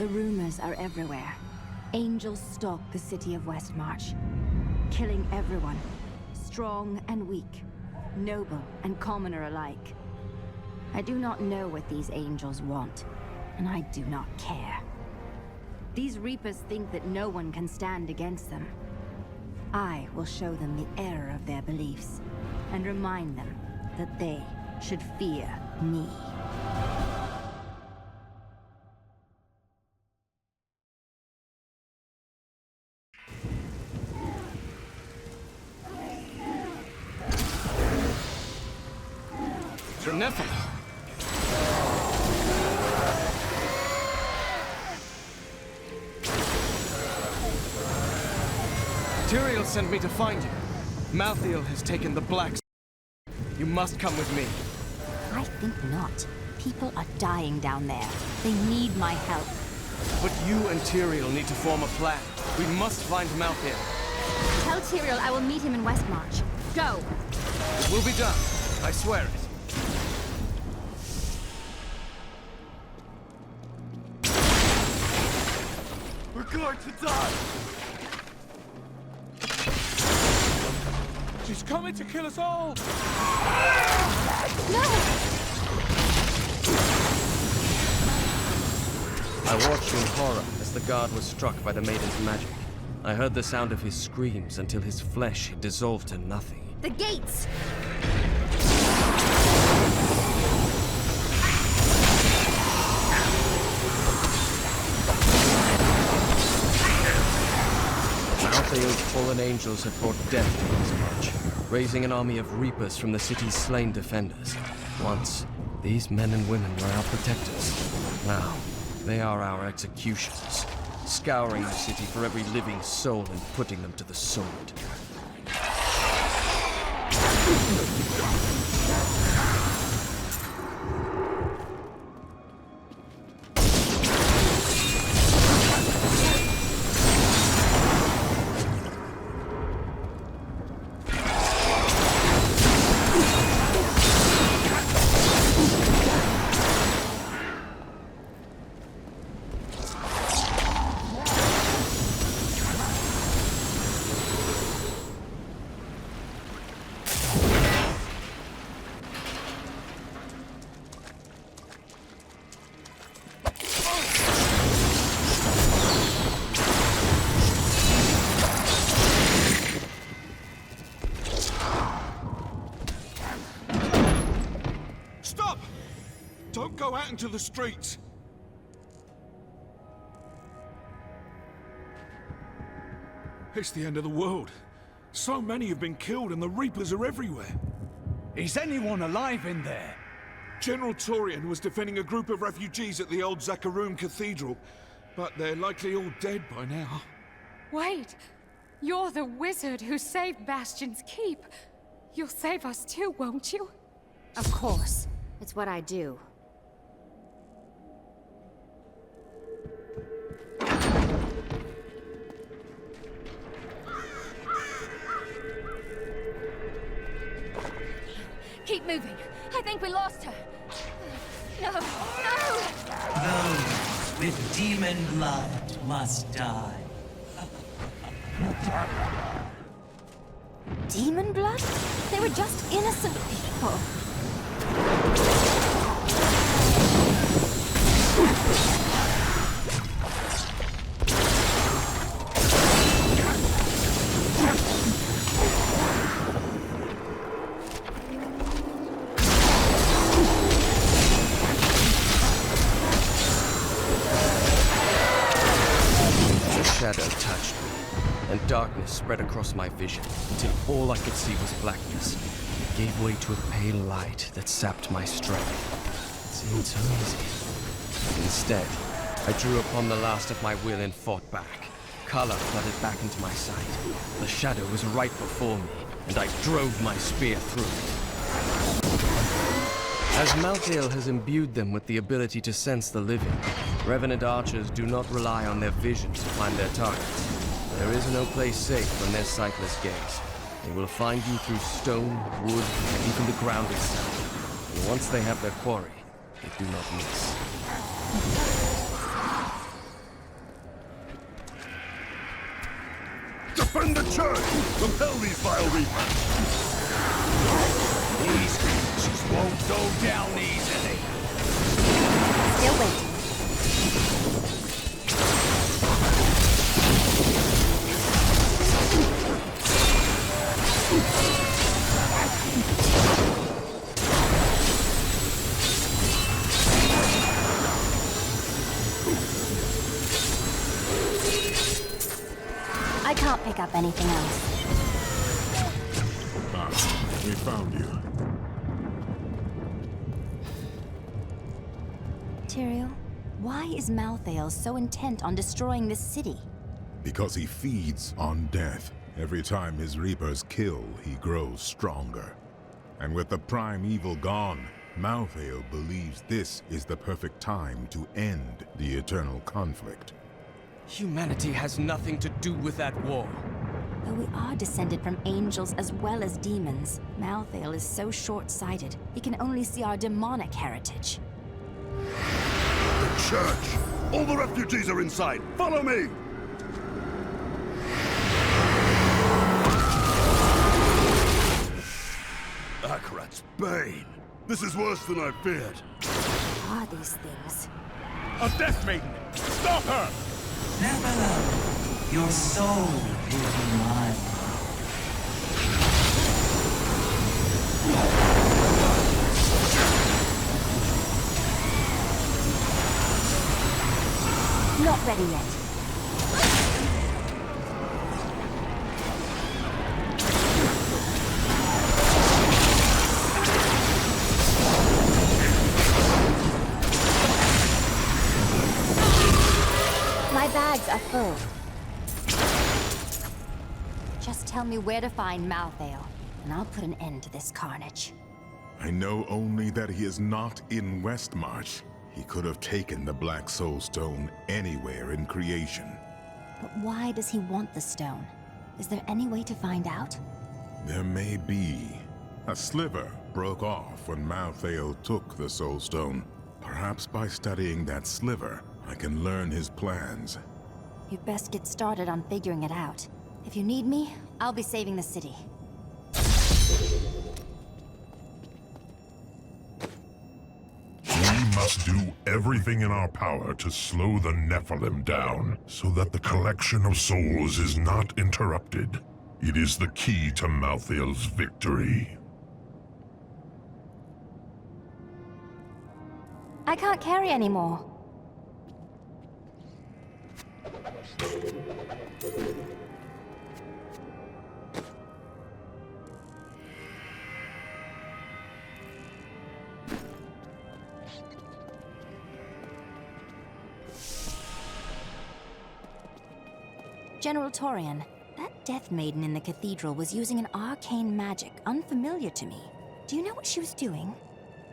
The rumors are everywhere. Angels stalk the city of Westmarch, killing everyone, strong and weak, noble and commoner alike. I do not know what these angels want, and I do not care. These Reapers think that no one can stand against them. I will show them the error of their beliefs, and remind them that they should fear me. For Nephilim. Tyrael sent me to find you. Malthael has taken the Black. You must come with me. I think not. People are dying down there. They need my help. But you and Tyrael need to form a plan. We must find Malthael. Tell Tyrael I will meet him in Westmarch. Go! It will be done. I swear it. We're going to die! She's coming to kill us all! No! I watched in horror as the guard was struck by the maiden's magic. I heard the sound of his screams until his flesh dissolved to nothing. The gates! Malthael's fallen angels had brought death to Westmarch, raising an army of Reapers from the city's slain defenders. Once, these men and women were our protectors. Now, they are our executioners, scouring the city for every living soul and putting them to the sword. Don't go out into the streets! It's the end of the world. So many have been killed and the Reapers are everywhere. Is anyone alive in there? General Torian was defending a group of refugees at the old Zakharum Cathedral, but they're likely all dead by now. Wait! You're the wizard who saved Bastion's Keep. You'll save us too, won't you? Of course. It's what I do. Keep moving. I think we lost her. No! No! Those with demon blood must die. Demon blood? They were just innocent people. Shadow touched me, and darkness spread across my vision until all I could see was blackness. It gave way to a pale light that sapped my strength. It seemed so easy. Instead, I drew upon the last of my will and fought back. Color flooded back into my sight. The shadow was right before me, and I drove my spear through it. As Malthael has imbued them with the ability to sense the living, Revenant archers do not rely on their vision to find their targets. There is no place safe from their sightless gaze. They will find you through stone, wood, and even the ground itself. And once they have their quarry, they do not miss. Defend the church! Repel these vile reapers! These creatures won't go down easily. Still waiting. I can't pick up anything else. Ah, we found you. Tyrael, why is Malthael so intent on destroying this city? Because he feeds on death. Every time his reapers kill, he grows stronger. And with the prime evil gone, Malthael believes this is the perfect time to end the eternal conflict. Humanity has nothing to do with that war. Though we are descended from angels as well as demons, Malthael is so short-sighted, he can only see our demonic heritage. The church! All the refugees are inside! Follow me! Akarat's bane! This is worse than I feared. What are these things? A Death Maiden! Stop her! Never. Your soul is mine. Not ready yet. My bags are full. Just tell me where to find Malthael, and I'll put an end to this carnage. I know only that he is not in Westmarch. He could have taken the Black Soul Stone anywhere in creation. But why does he want the stone? Is there any way to find out? There may be. A sliver broke off when Malthael took the Soul Stone. Perhaps by studying that sliver, I can learn his plans. You'd best get started on figuring it out. If you need me, I'll be saving the city. We must do everything in our power to slow the Nephilim down, so that the collection of souls is not interrupted. It is the key to Malthael's victory. I can't carry anymore. General Torian, that Death Maiden in the cathedral was using an arcane magic unfamiliar to me. Do you know what she was doing?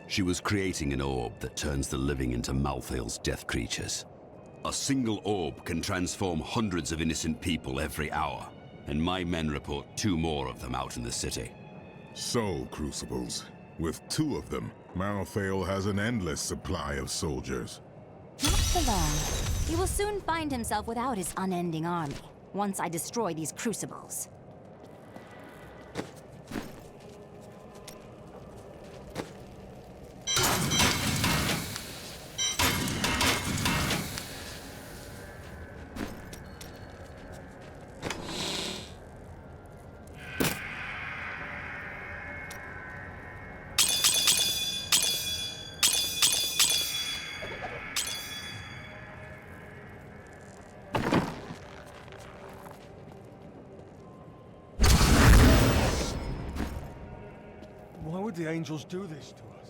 She was creating an orb that turns the living into Malthael's death creatures. A single orb can transform hundreds of innocent people every hour, and my men report 2 more of them out in the city. Soul Crucibles. With 2 of them, Malthael has an endless supply of soldiers. Not for long. He will soon find himself without his unending army, once I destroy these crucibles. Why would the angels do this to us?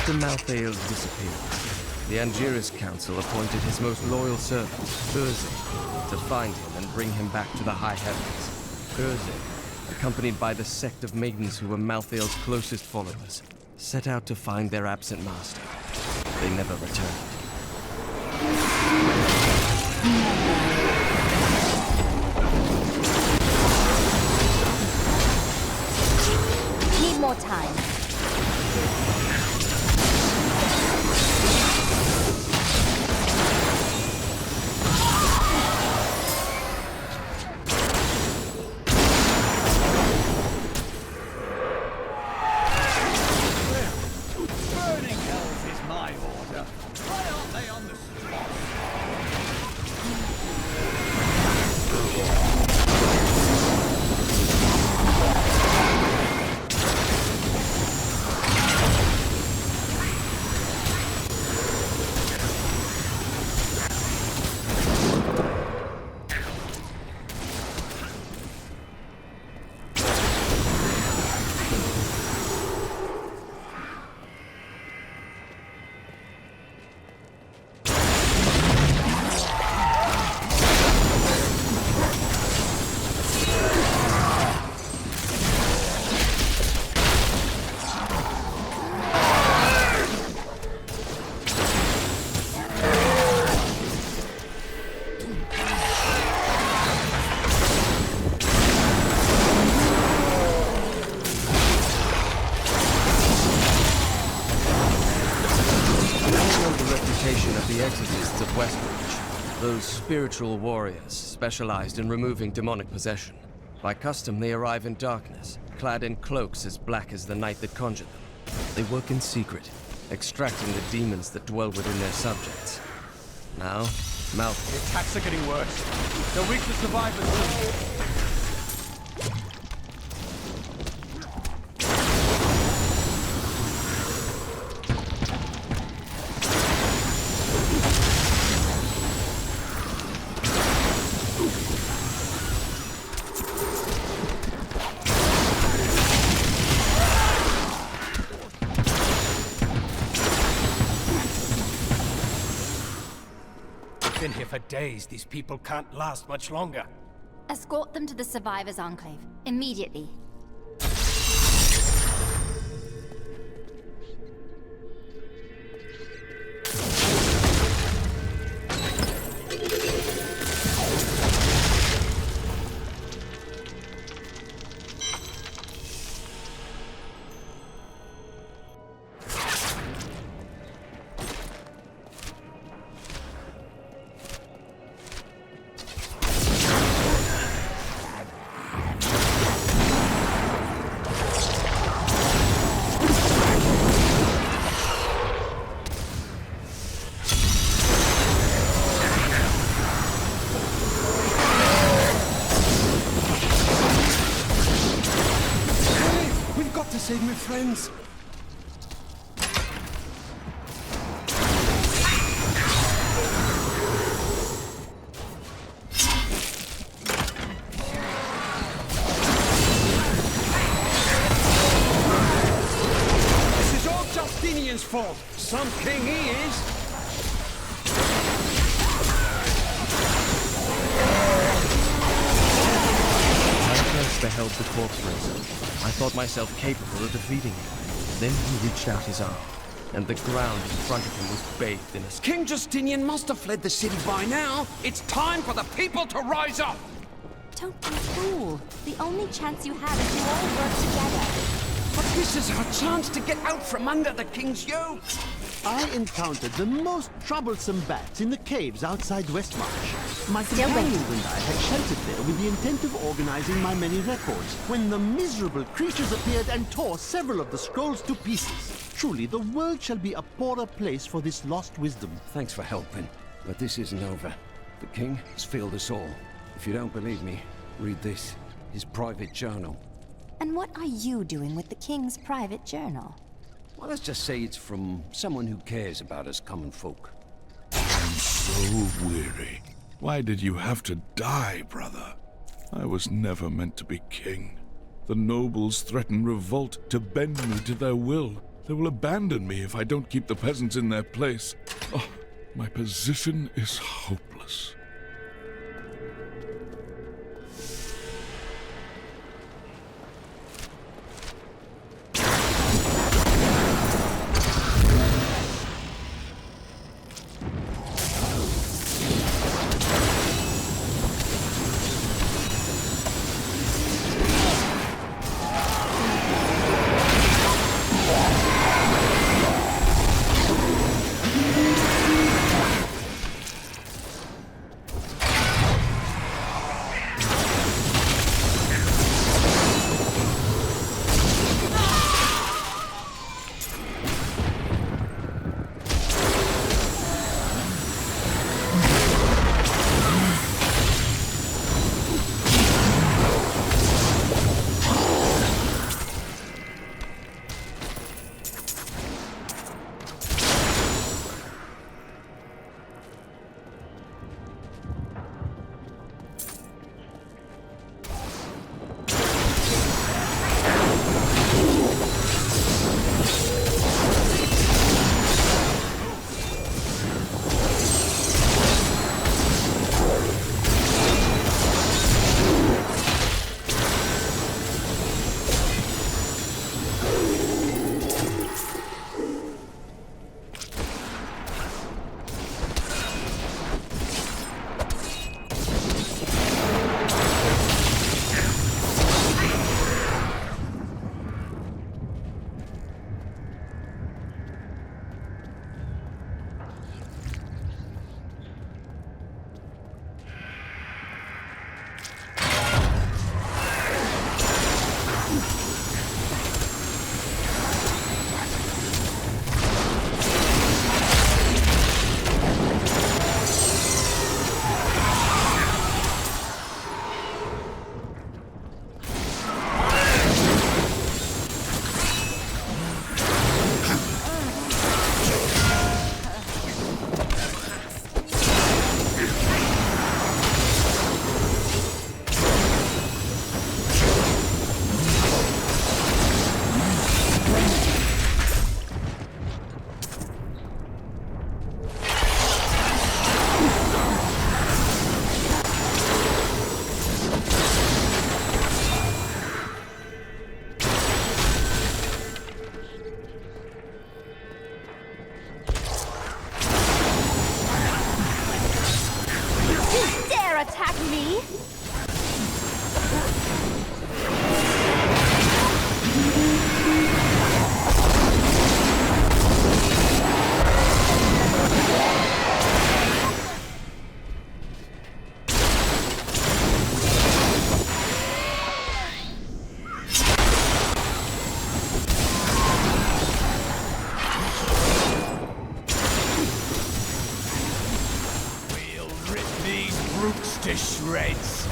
After Malthael disappeared, the Angiris Council appointed his most loyal servant, Urzin, to find him and bring him back to the High Heavens. Urzin, accompanied by the sect of maidens who were Malthael's closest followers, set out to find their absent master. They never returned. Need more time. Burning hells is my order. Why aren't they on the spot? The exorcists of Westmarch, those spiritual warriors specialized in removing demonic possession. By custom, they arrive in darkness, clad in cloaks as black as the night that conjured them. They work in secret, extracting the demons that dwell within their subjects. Now, The attacks are getting worse. They're weak to survivors. Been here for days. These people can't last much longer. Escort them to the Survivors' Enclave. Immediately. Save my friends. This is all Justinian's fault. Some king he is. Beheld the corpse raiser. I thought myself capable of defeating him. Then he reached out his arm, and the ground in front of him was bathed in a... King Justinian must have fled the city by now. It's time for the people to rise up. Don't be a fool. The only chance you have is to all work together. But this is our chance to get out from under the king's yoke. I encountered the most troublesome bats in the caves outside Westmarch. My companions and I had sheltered there with the intent of organizing my many records, when the miserable creatures appeared and tore several of the scrolls to pieces. Truly, the world shall be a poorer place for this lost wisdom. Thanks for helping, but this isn't over. The king has failed us all. If you don't believe me, read this, his private journal. And what are you doing with the king's private journal? Well, let's just say it's from someone who cares about us common folk. I'm so weary. Why did you have to die, brother? I was never meant to be king. The nobles threaten revolt to bend me to their will. They will abandon me if I don't keep the peasants in their place. Oh, my position is hopeless. Attack me? To shreds.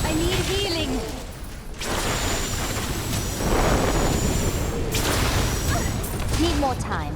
I need healing. Need more time.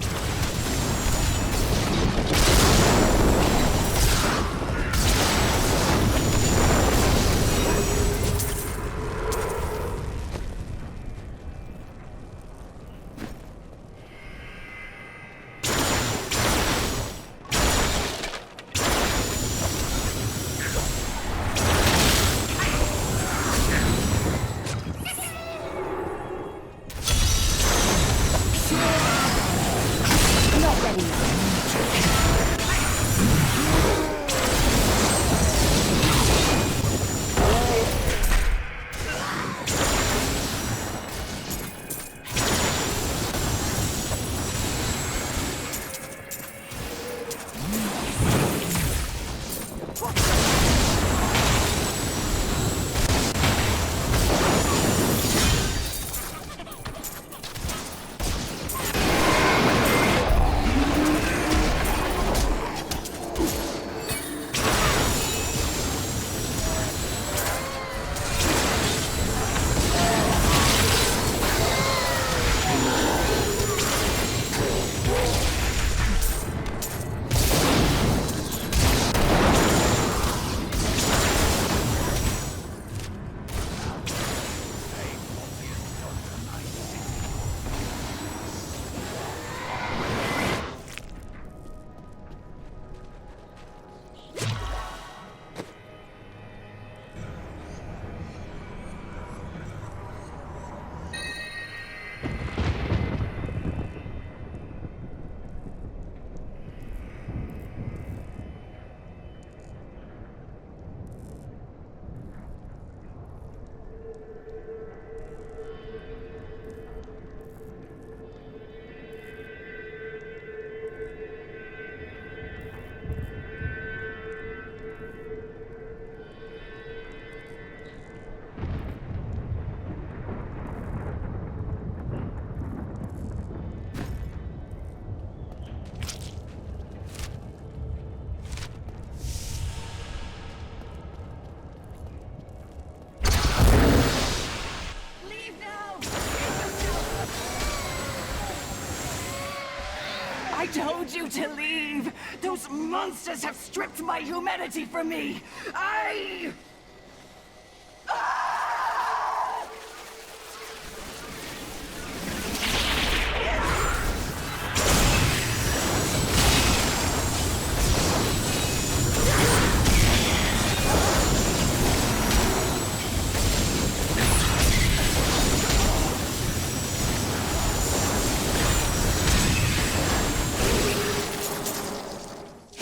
I told you to leave! Those monsters have stripped my humanity from me!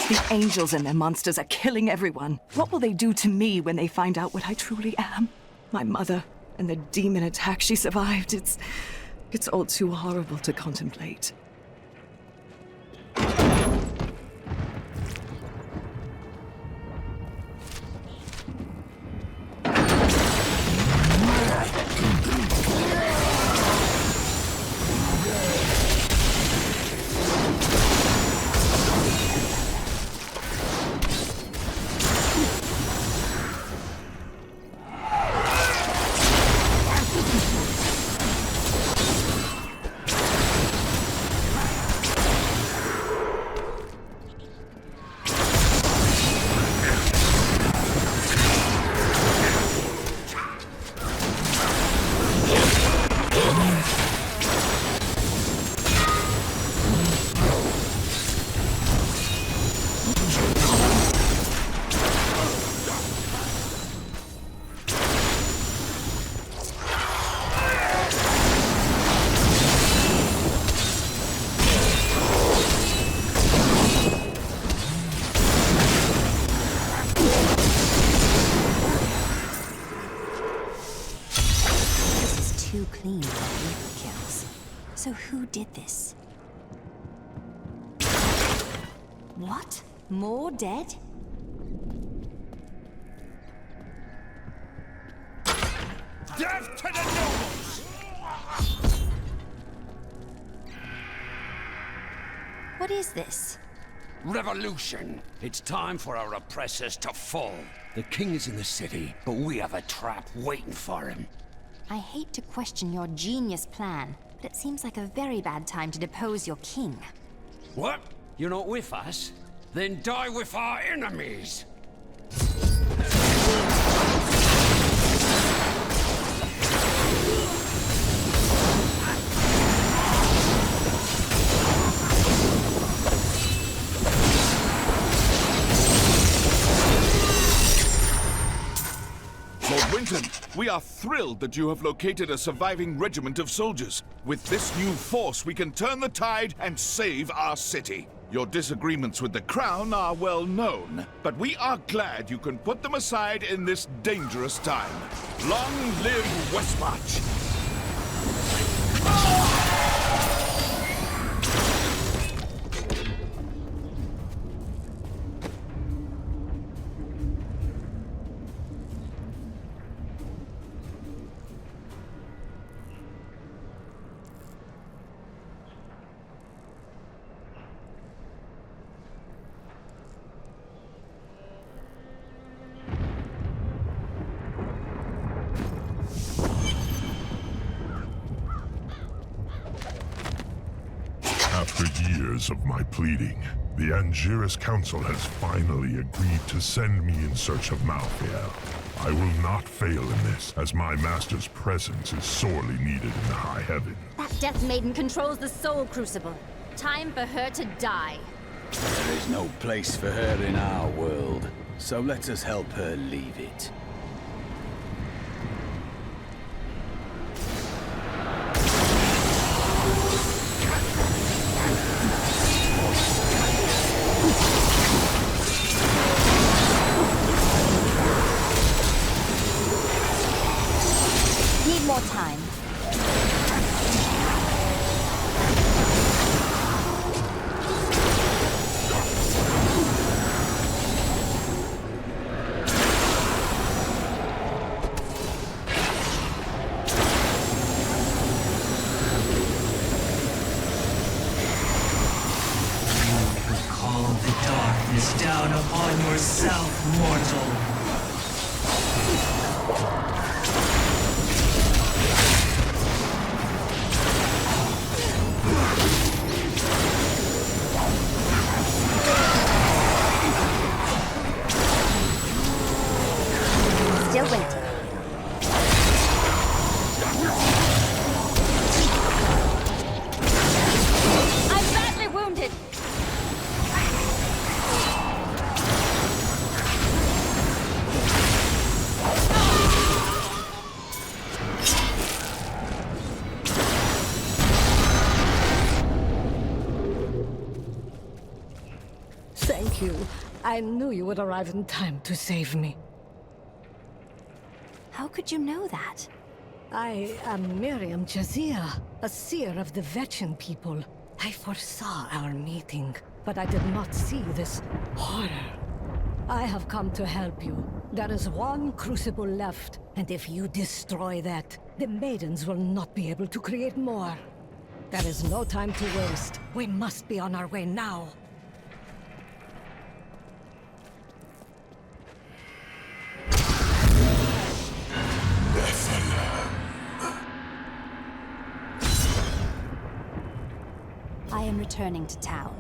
The angels and their monsters are killing everyone. What will they do to me when they find out what I truly am? My mother and the demon attack she survived. It's all too horrible to contemplate. Too clean for reaper kills. So who did this? What? More dead? Death to the nobles! What is this? Revolution! It's time for our oppressors to fall. The king is in the city, but we have a trap waiting for him. I hate to question your genius plan, but it seems like a very bad time to depose your king. What? You're not with us? Then die with our enemies! Lord Winton, we are thrilled that you have located a surviving regiment of soldiers. With this new force, we can turn the tide and save our city. Your disagreements with the Crown are well known, but we are glad you can put them aside in this dangerous time. Long live Westmarch! After years of my pleading, the Angiras Council has finally agreed to send me in search of Malthael. I will not fail in this, as my master's presence is sorely needed in the High Heaven. That Death Maiden controls the Soul Crucible. Time for her to die. There is no place for her in our world, so let us help her leave it. Need more time. Call the darkness down upon yourself, mortal. Thank you. I knew you would arrive in time to save me. How could you know that? I am Miriam Jazia, a seer of the Vetchin people. I foresaw our meeting, but I did not see this horror. I have come to help you. There is one crucible left, and if you destroy that, the maidens will not be able to create more. There is no time to waste. We must be on our way now. I am returning to town.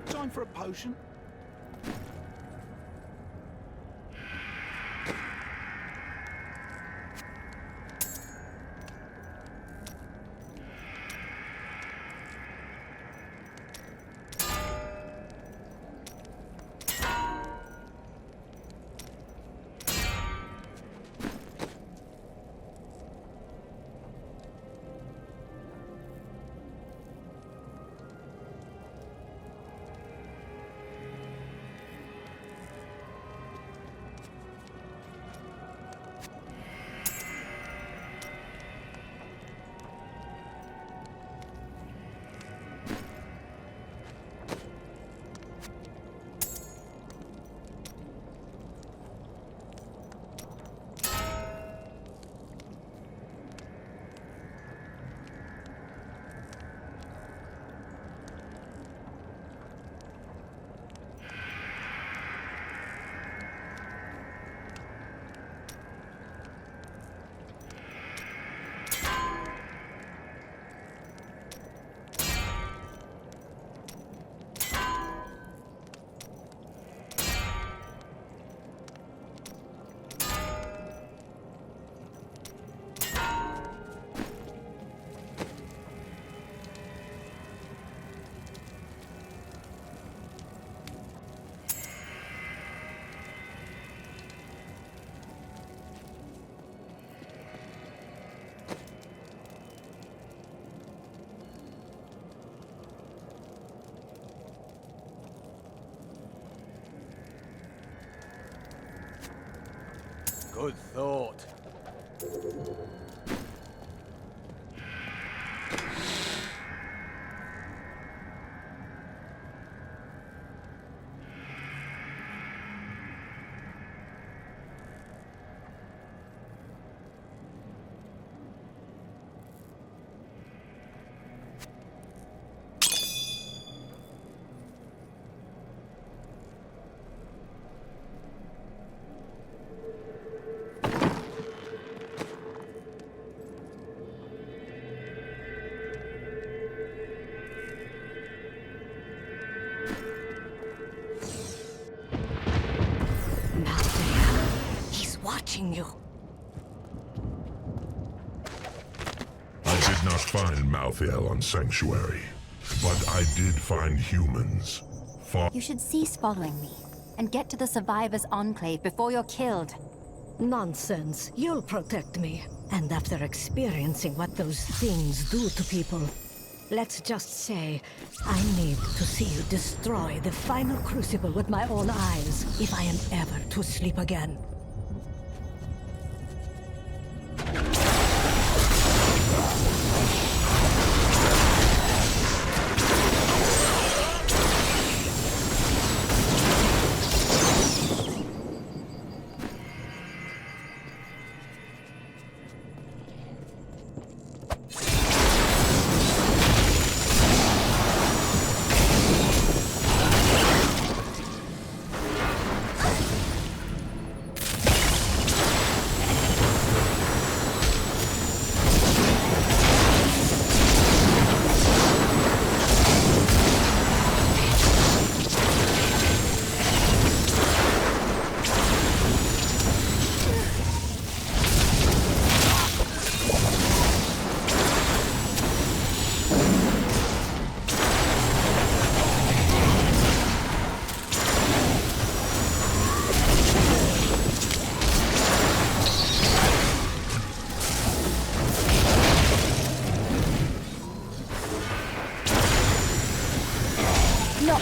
Time for a potion? Good thought. Watching you. I did not find Malthael on Sanctuary, but I did find humans. You should cease following me and get to the Survivors' Enclave before you're killed. Nonsense. You'll protect me. And after experiencing what those things do to people, let's just say, I need to see you destroy the final crucible with my own eyes if I am ever to sleep again.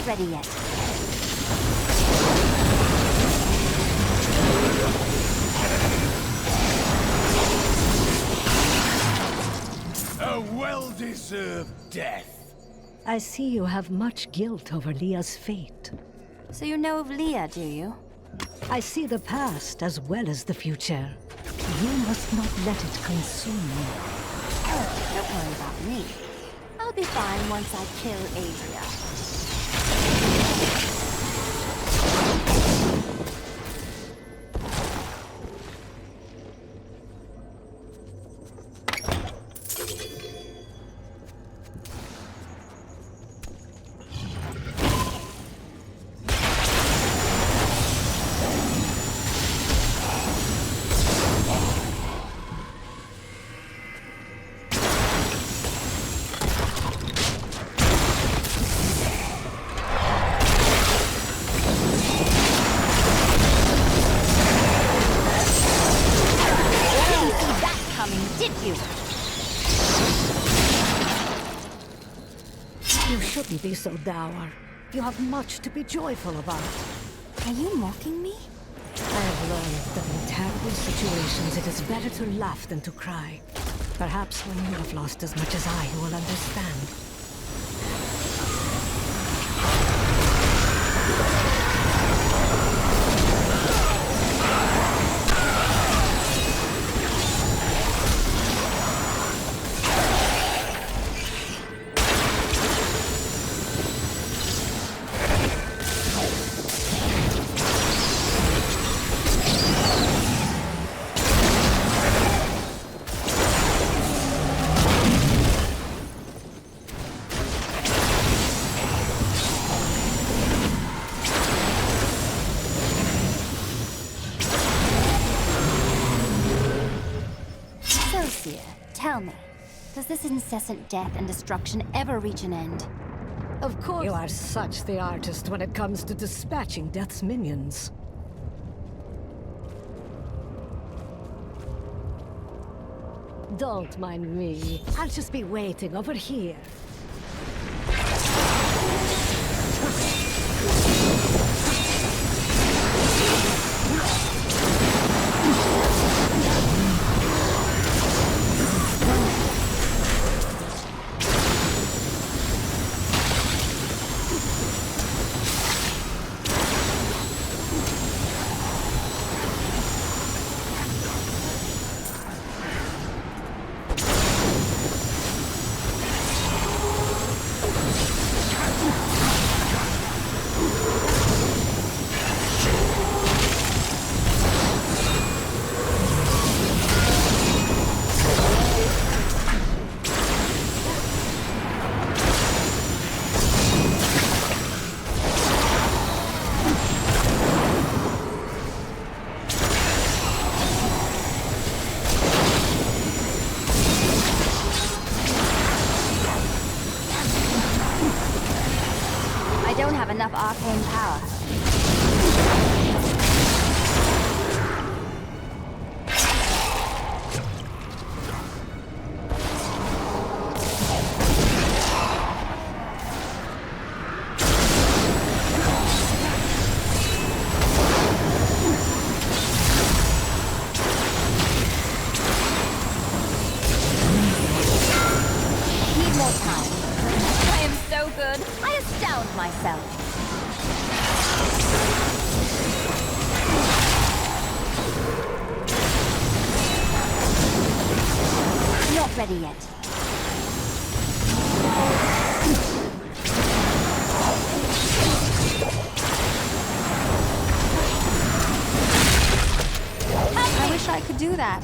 ready yet. A well-deserved death. I see you have much guilt over Leah's fate. So you know of Leah, do you? I see the past as well as the future. You must not let it consume you. Oh, don't worry about me. I'll be fine once I kill Adria. Did you? You shouldn't be so dour. You have much to be joyful about. Are you mocking me? I have learned that in terrible situations it is better to laugh than to cry. Perhaps when you have lost as much as I, you will understand. Tell me, does this incessant death and destruction ever reach an end? Of course. You are such the artist when it comes to dispatching Death's minions. Don't mind me. I'll just be waiting over here. Enough arcane power. Need more time. I am so good. I astound myself. Not ready yet. I wish I could do that.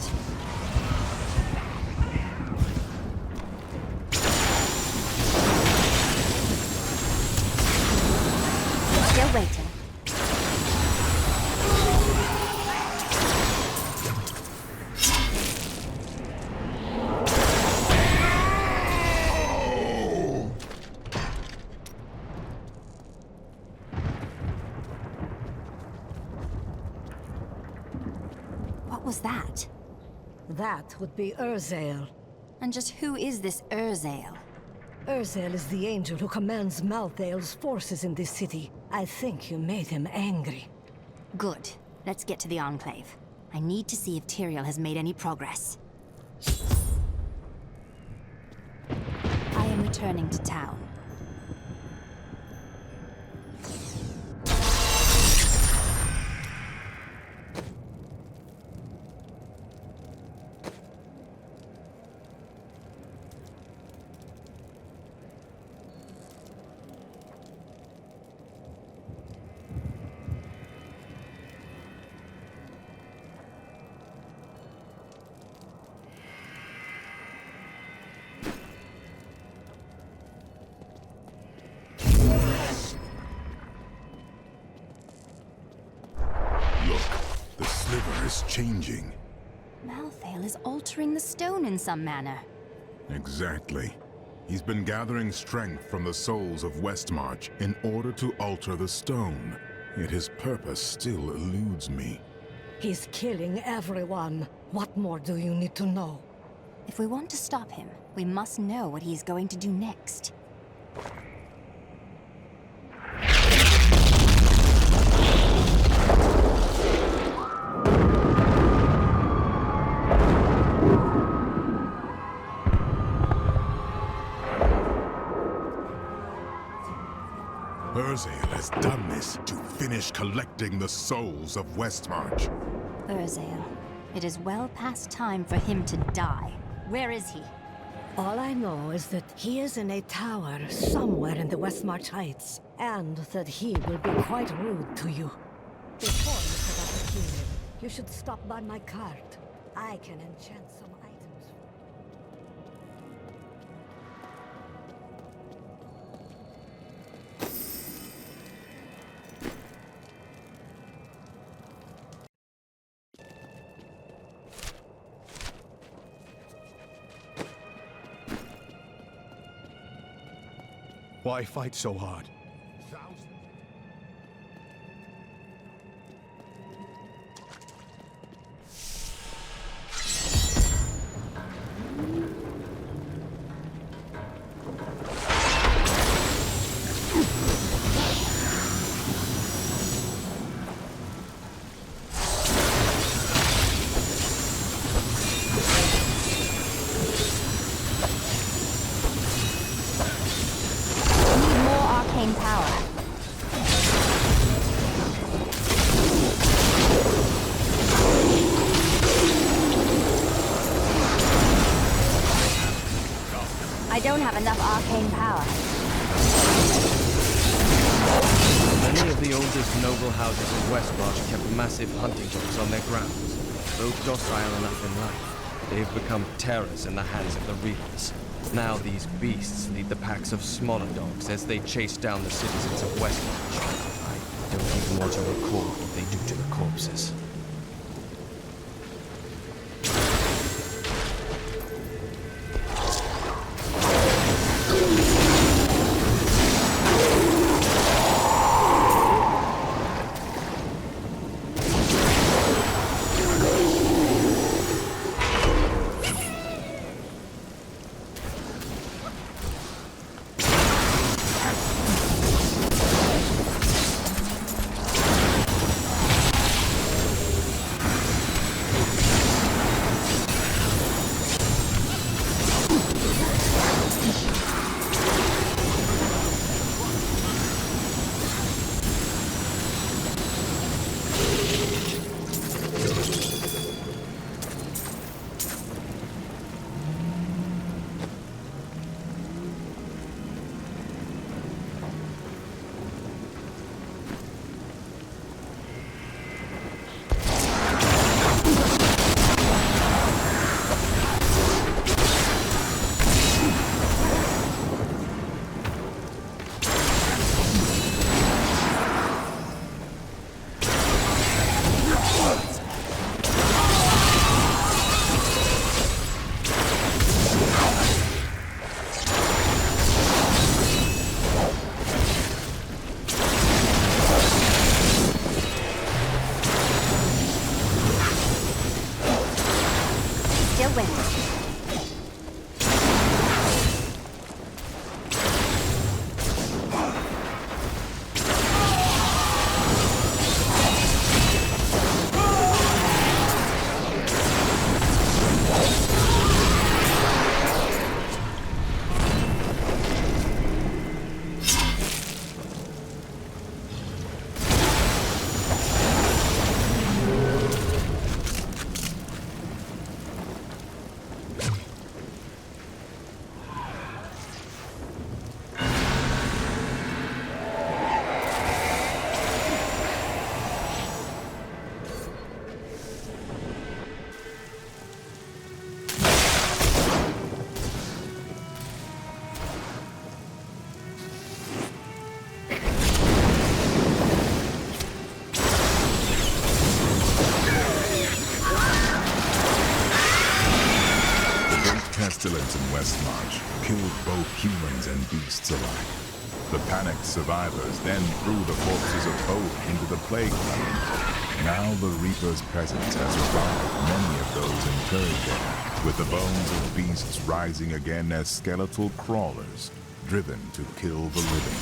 Still waiting. What was that? That would be Urzael. And just who is this Urzael? Urzel is the angel who commands Malthael's forces in this city. I think you made him angry. Good. Let's get to the Enclave. I need to see if Tyrael has made any progress. I am returning to town. Is changing. Malthael is altering the stone in some manner. Exactly. He's been gathering strength from the souls of Westmarch in order to alter the stone. Yet his purpose still eludes me. He's killing everyone. What more do you need to know? If we want to stop him, we must know what he's going to do next. Urzel has done this to finish collecting the souls of Westmarch. Urzel. It is well past time for him to die. Where is he? All I know is that he is in a tower somewhere in the Westmarch Heights, and that he will be quite rude to you. Before you set out to kill him, you should stop by my cart. I can enchant some items. Why fight so hard? I don't have enough arcane power. Many of the oldest noble houses in Westmarch kept massive hunting dogs on their grounds. Though docile enough in life, they've become terrors in the hands of the Reapers. Now these beasts lead the packs of smaller dogs as they chase down the citizens of Westmarch. I don't even want to recall what they do to the corpses. violence in Westmarch killed both humans and beasts alike. The panicked survivors then threw the corpses of both into the plague ground. Now the Reaper's presence has revived many of those interred there, with the bones of beasts rising again as skeletal crawlers, driven to kill the living.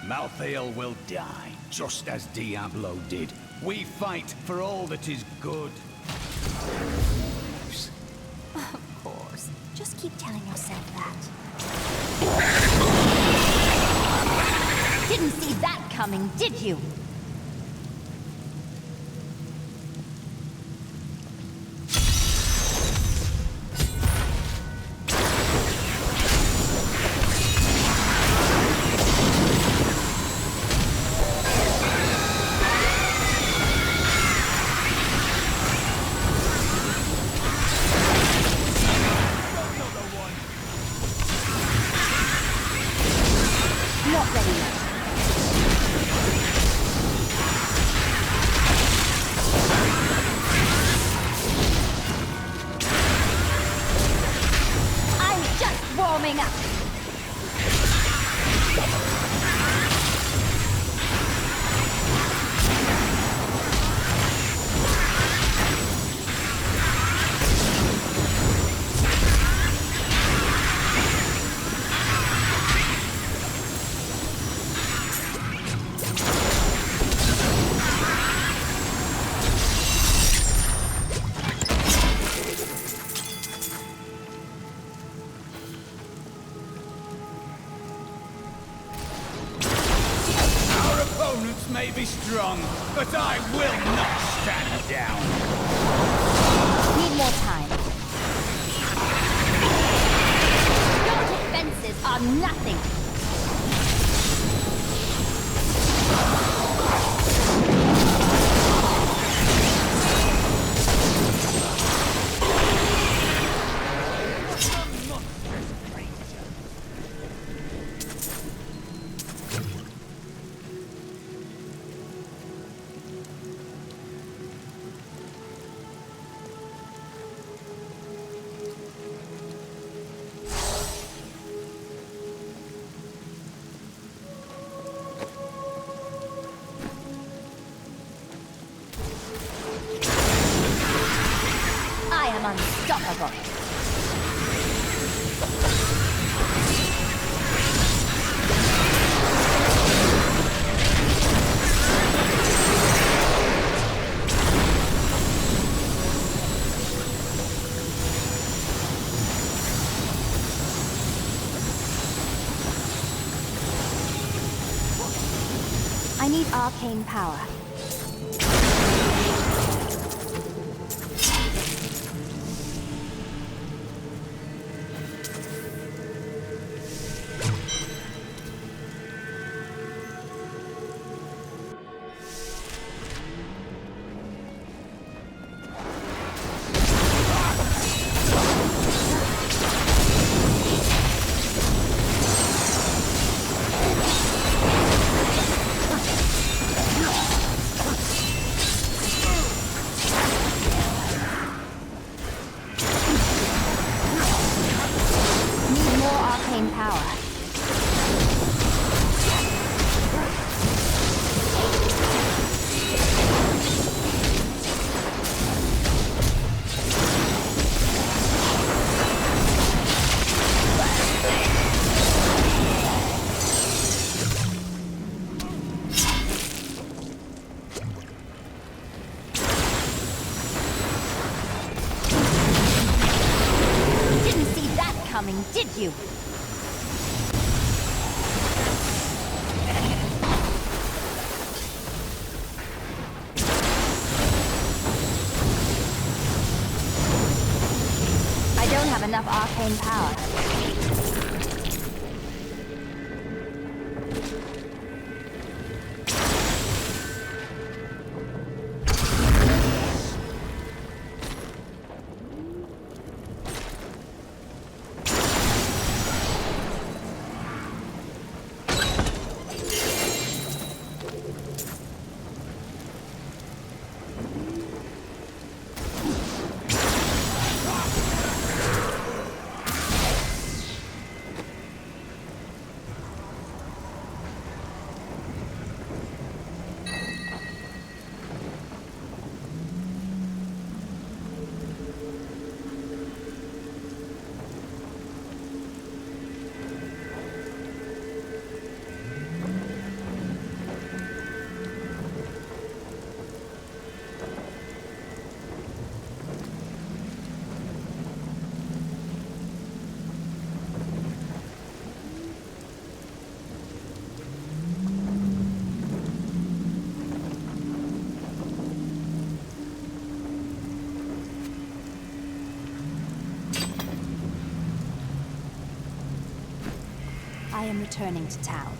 Malthael will die, just as Diablo did. We fight for all that is good. Of course. Just keep telling yourself that. Didn't see that coming, did you? Not ready yet. I'm just warming up. May be strong, but I will not stand down. Need more time. Your defenses are nothing. I am unstoppable. I need arcane power. coming, did you? I don't have enough arcane power. I am returning to town.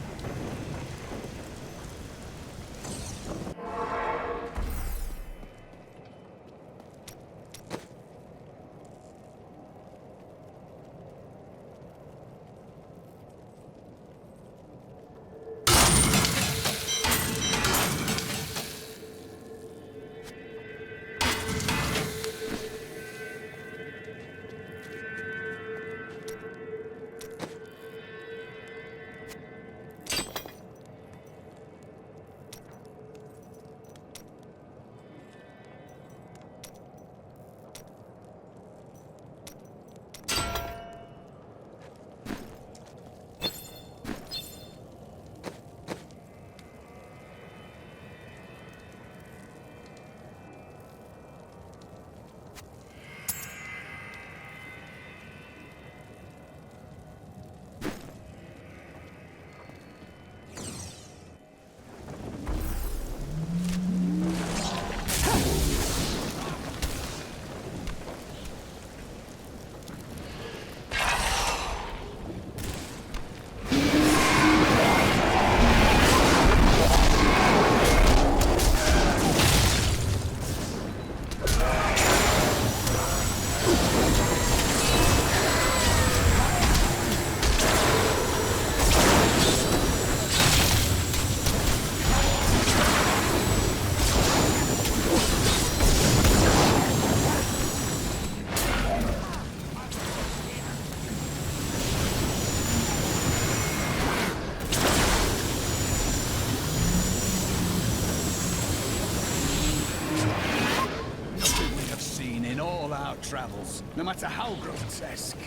Travels, no matter how grotesque,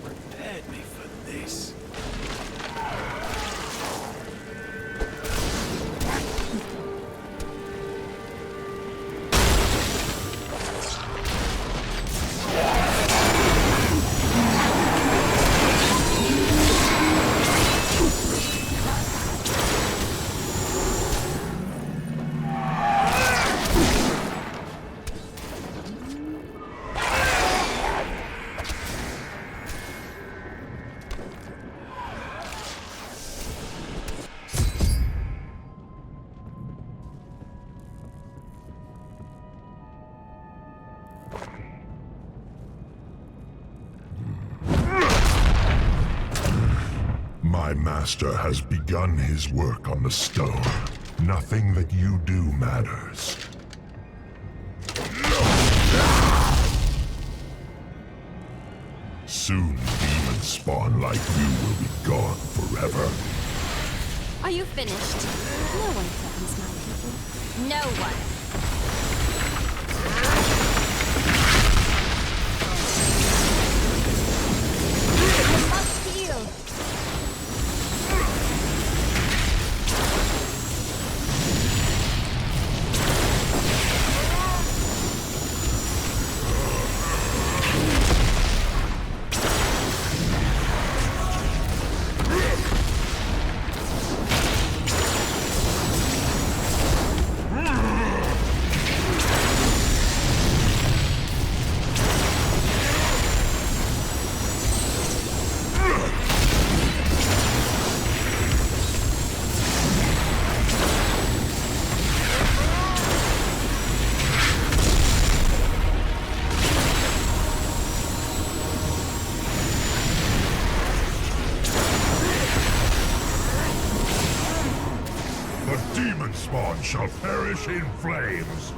prepared me for this. My master has begun his work on the stone. Nothing that you do matters. Soon, demons spawn like you will be gone forever. Are you finished? No one threatens my people. No one. I must heal. spawn shall perish in flames.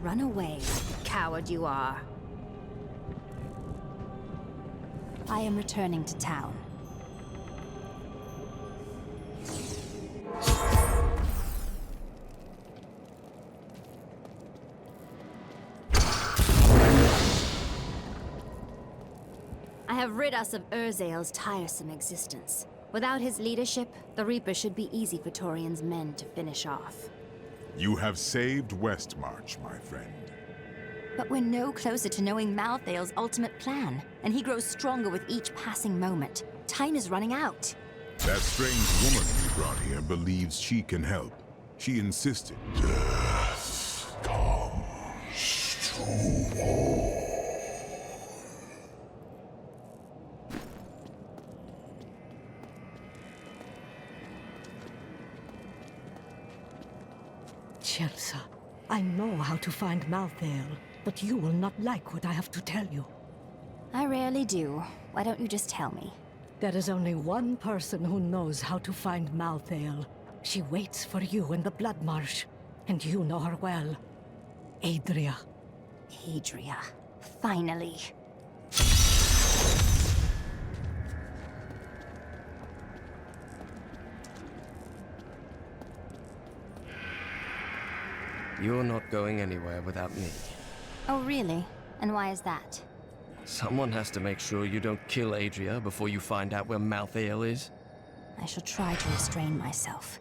Run away, coward you are. I am returning to town. I have rid us of Urzael's tiresome existence. Without his leadership, the Reaper should be easy for Torian's men to finish off. You have saved Westmarch, my friend. But we're no closer to knowing Malthael's ultimate plan, and he grows stronger with each passing moment. Time is running out. That strange woman you brought here believes she can help. She insisted. Death comes to all. Chelsea, I know how to find Malthael, but you will not like what I have to tell you. I rarely do. Why don't you just tell me? There is only one person who knows how to find Malthael. She waits for you in the Blood Marsh, and you know her well. Adria. Adria. Finally. You're not going anywhere without me. Oh, really? And why is that? Someone has to make sure you don't kill Adria before you find out where Malthael is. I shall try to restrain myself.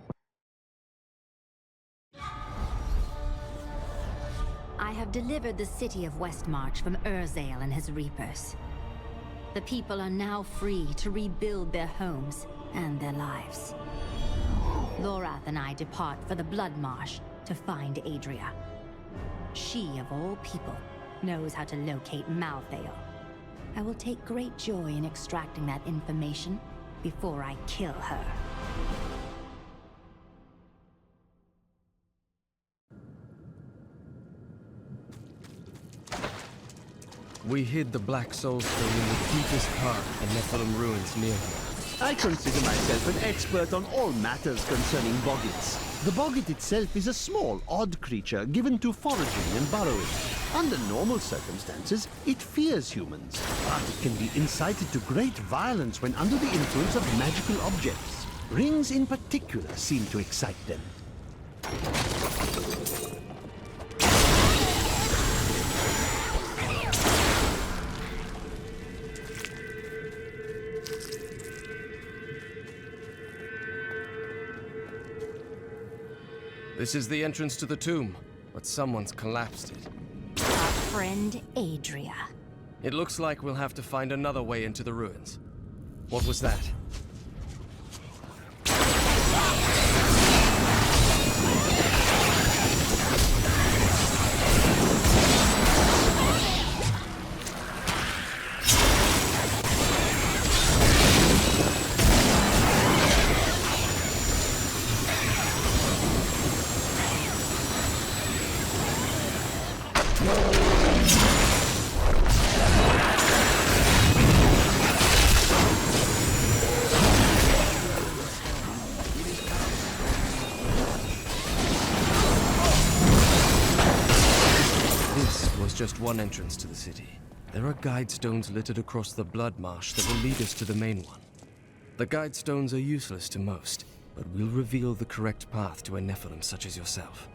I have delivered the city of Westmarch from Urzael and his reapers. The people are now free to rebuild their homes and their lives. Lorath and I depart for the Blood Marsh to find Adria. She, of all people, knows how to locate Malthael. I will take great joy in extracting that information before I kill her. We hid the Black Soul Stone in the deepest part and Nephilim ruins near here. I consider myself an expert on all matters concerning boggits. The boggit itself is a small, odd creature given to foraging and burrowing. Under normal circumstances, it fears humans, but it can be incited to great violence when under the influence of magical objects. Rings in particular seem to excite them. This is the entrance to the tomb, but someone's collapsed it. Our friend Adria. It looks like we'll have to find another way into the ruins. What was that? Just one entrance to the city. There are guide stones littered across the Blood Marsh that will lead us to the main one. The guide stones are useless to most, but will reveal the correct path to a Nephilim such as yourself.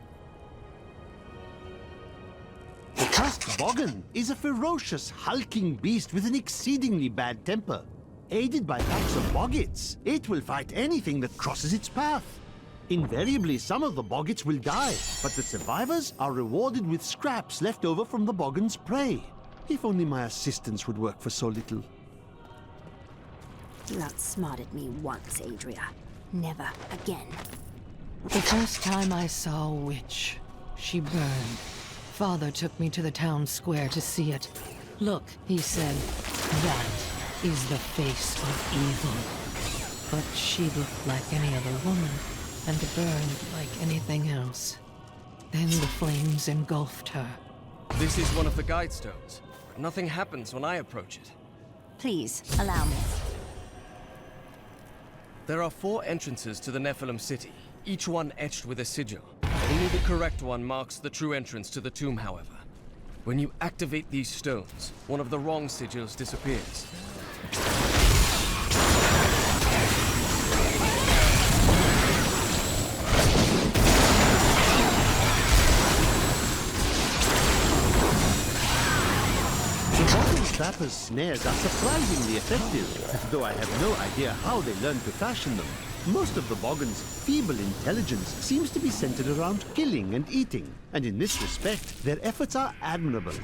The cursed Boggan is a ferocious, hulking beast with an exceedingly bad temper. Aided by packs of boggits, it will fight anything that crosses its path. Invariably, some of the boggits will die, but the survivors are rewarded with scraps left over from the Boggan's prey. If only my assistance would work for so little. You outsmarted me once, Adria. Never again. The first time I saw a witch, she burned. Father took me to the town square to see it. Look, he said, that is the face of evil. But she looked like any other woman, and burned like anything else. Then the flames engulfed her. This is one of the guide stones. Nothing happens when I approach it. Please, allow me. There are 4 entrances to the Nephilim city, each one etched with a sigil. Only the correct one marks the true entrance to the tomb, however. When you activate these stones, one of the wrong sigils disappears. Trapper's snares are surprisingly effective, though I have no idea how they learned to fashion them. Most of the Boggan's feeble intelligence seems to be centered around killing and eating, and in this respect, their efforts are admirable.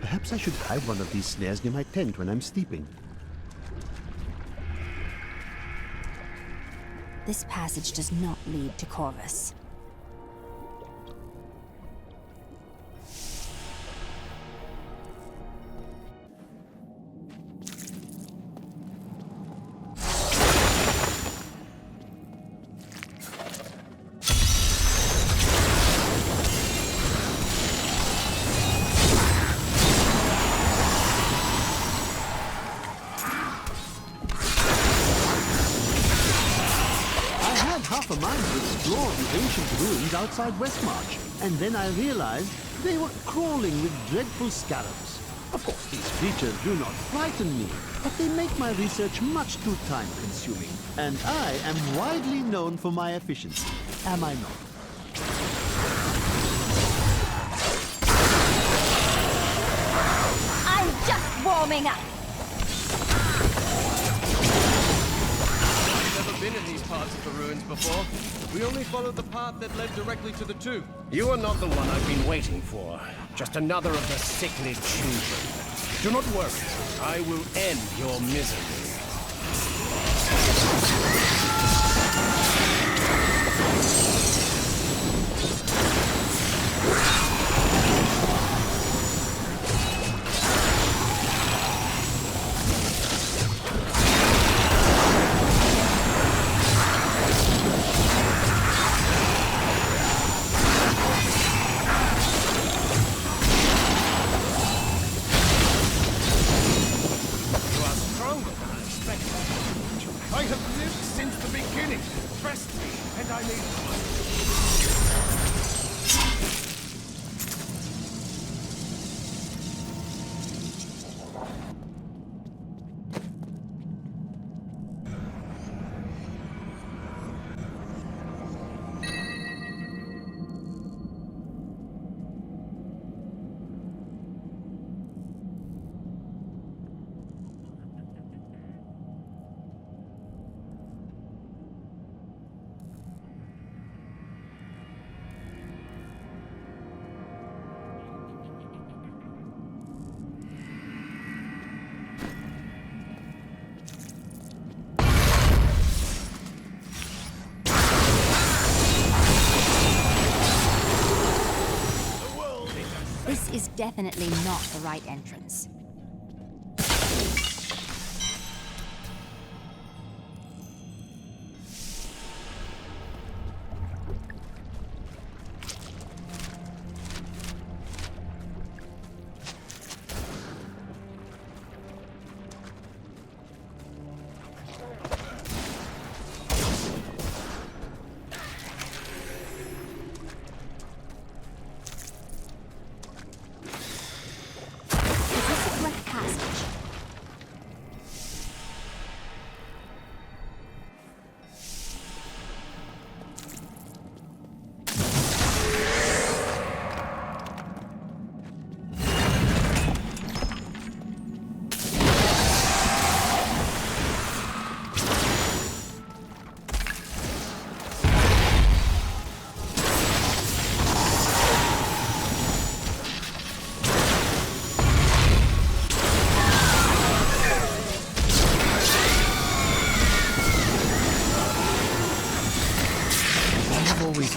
Perhaps I should hide one of these snares near my tent when I'm sleeping. This passage does not lead to Corvus. half a mind to explore the ancient ruins outside Westmarch, and then I realized they were crawling with dreadful scarabs. Of course, these creatures do not frighten me, but they make my research much too time-consuming. And I am widely known for my efficiency, am I not? I'm just warming up! Never been in these parts of the ruins before. We only followed the path that led directly to the tomb. You are not the one I've been waiting for. Just another of the sickly children. Do not worry. I will end your misery. I have lived since the beginning. Trust me, and I may... This is definitely not the right entrance.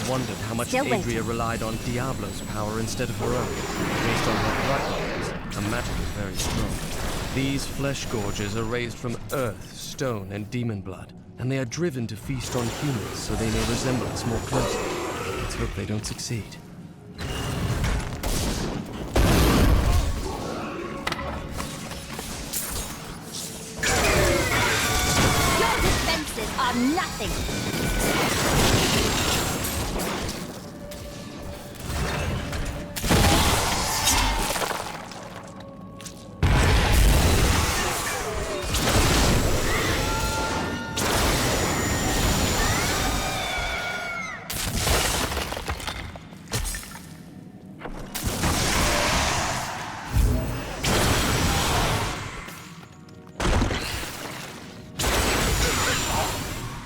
Wondered how much Adria relied on Diablo's power instead of her own. Based on her blood, her magic is very strong. These flesh gorges are raised from earth, stone, and demon blood, and they are driven to feast on humans so they may resemble us more closely. Let's hope they don't succeed. Your defenses are nothing!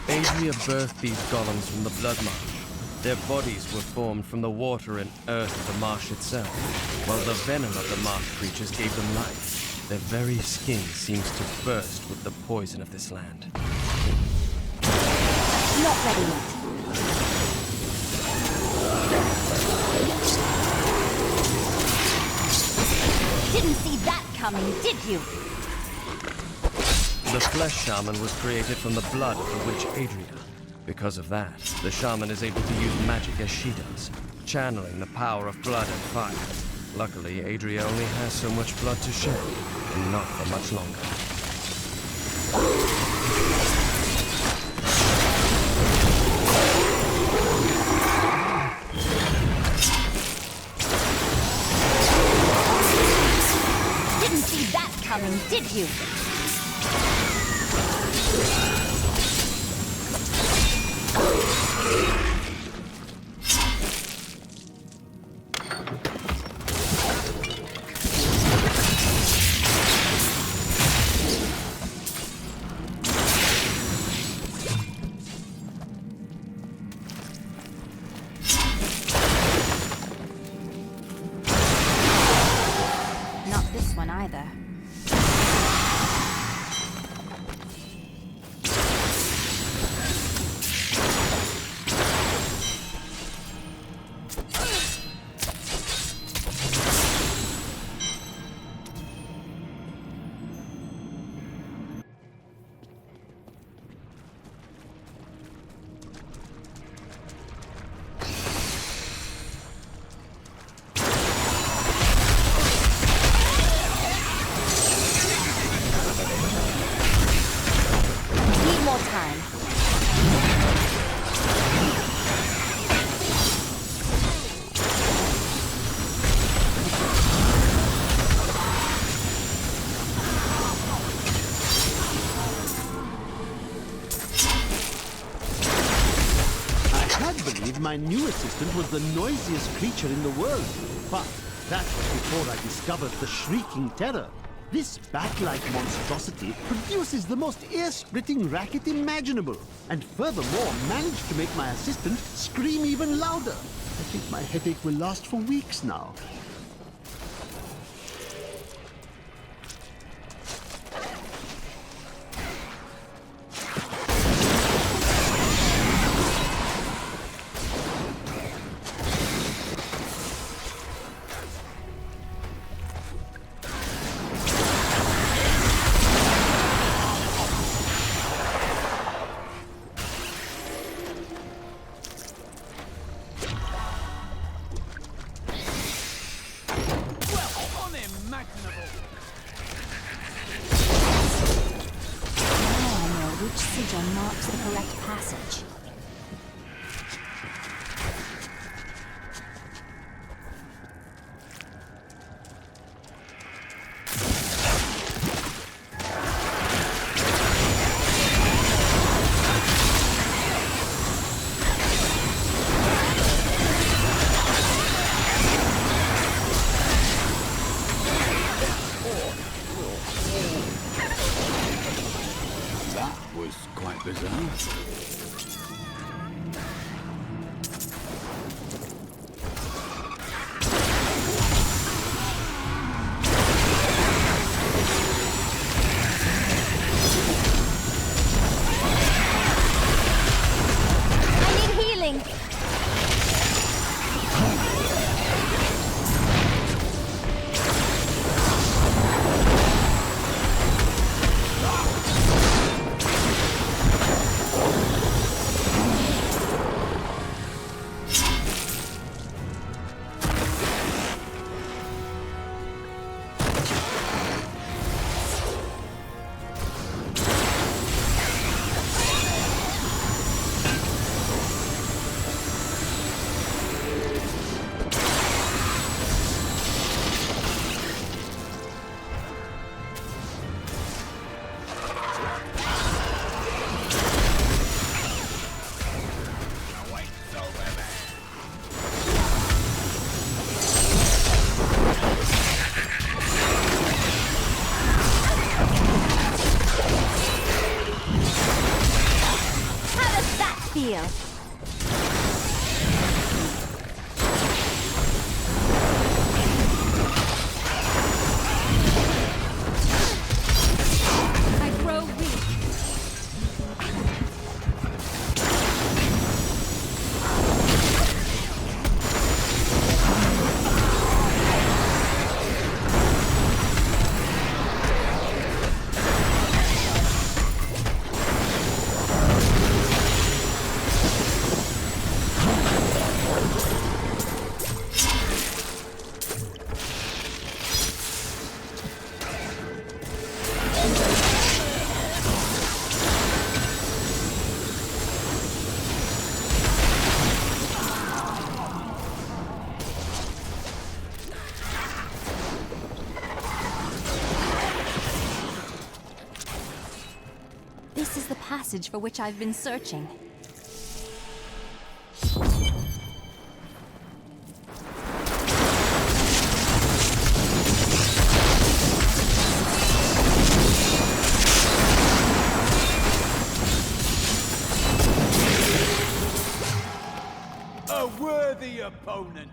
Adria birthed these golems from the blood marsh. Their bodies were formed from the water and earth of the marsh itself, while the venom of the marsh creatures gave them life. Their very skin seems to burst with the poison of this land. Not ready yet. Didn't see that coming, did you? The flesh shaman was created from the blood of the witch Adria. Because of that, the shaman is able to use magic as she does, channeling the power of blood and fire. Luckily, Adria only has so much blood to shed, and not for much longer. Didn't see that coming, did you? one either. My new assistant was the noisiest creature in the world. But that was before I discovered the Shrieking Terror. This bat-like monstrosity produces the most ear-splitting racket imaginable, and furthermore managed to make my assistant scream even louder. I think my headache will last for weeks now. Marks the correct passage. Feel. I grow weak. This is the passage for which I've been searching. A worthy opponent!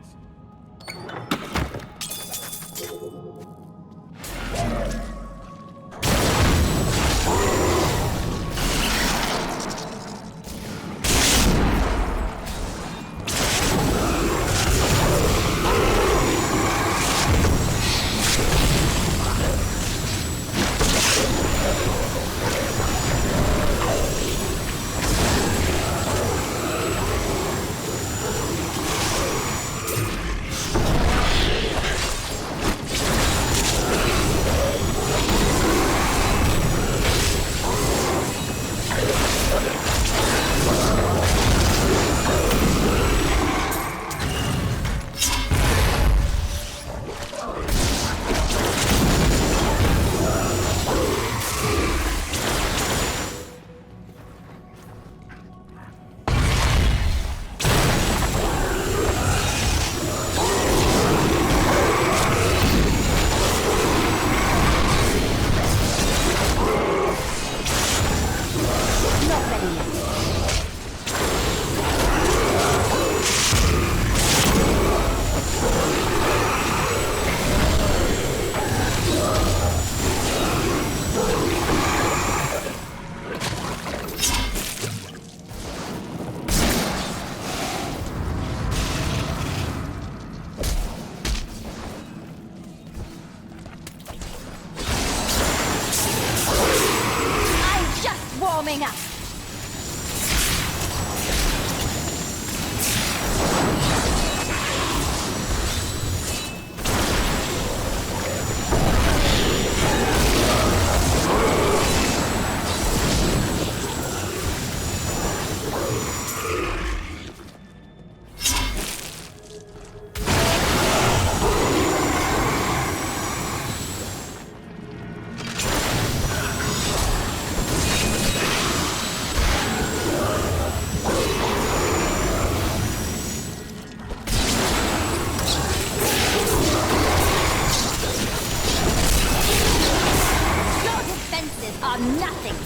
are nothing!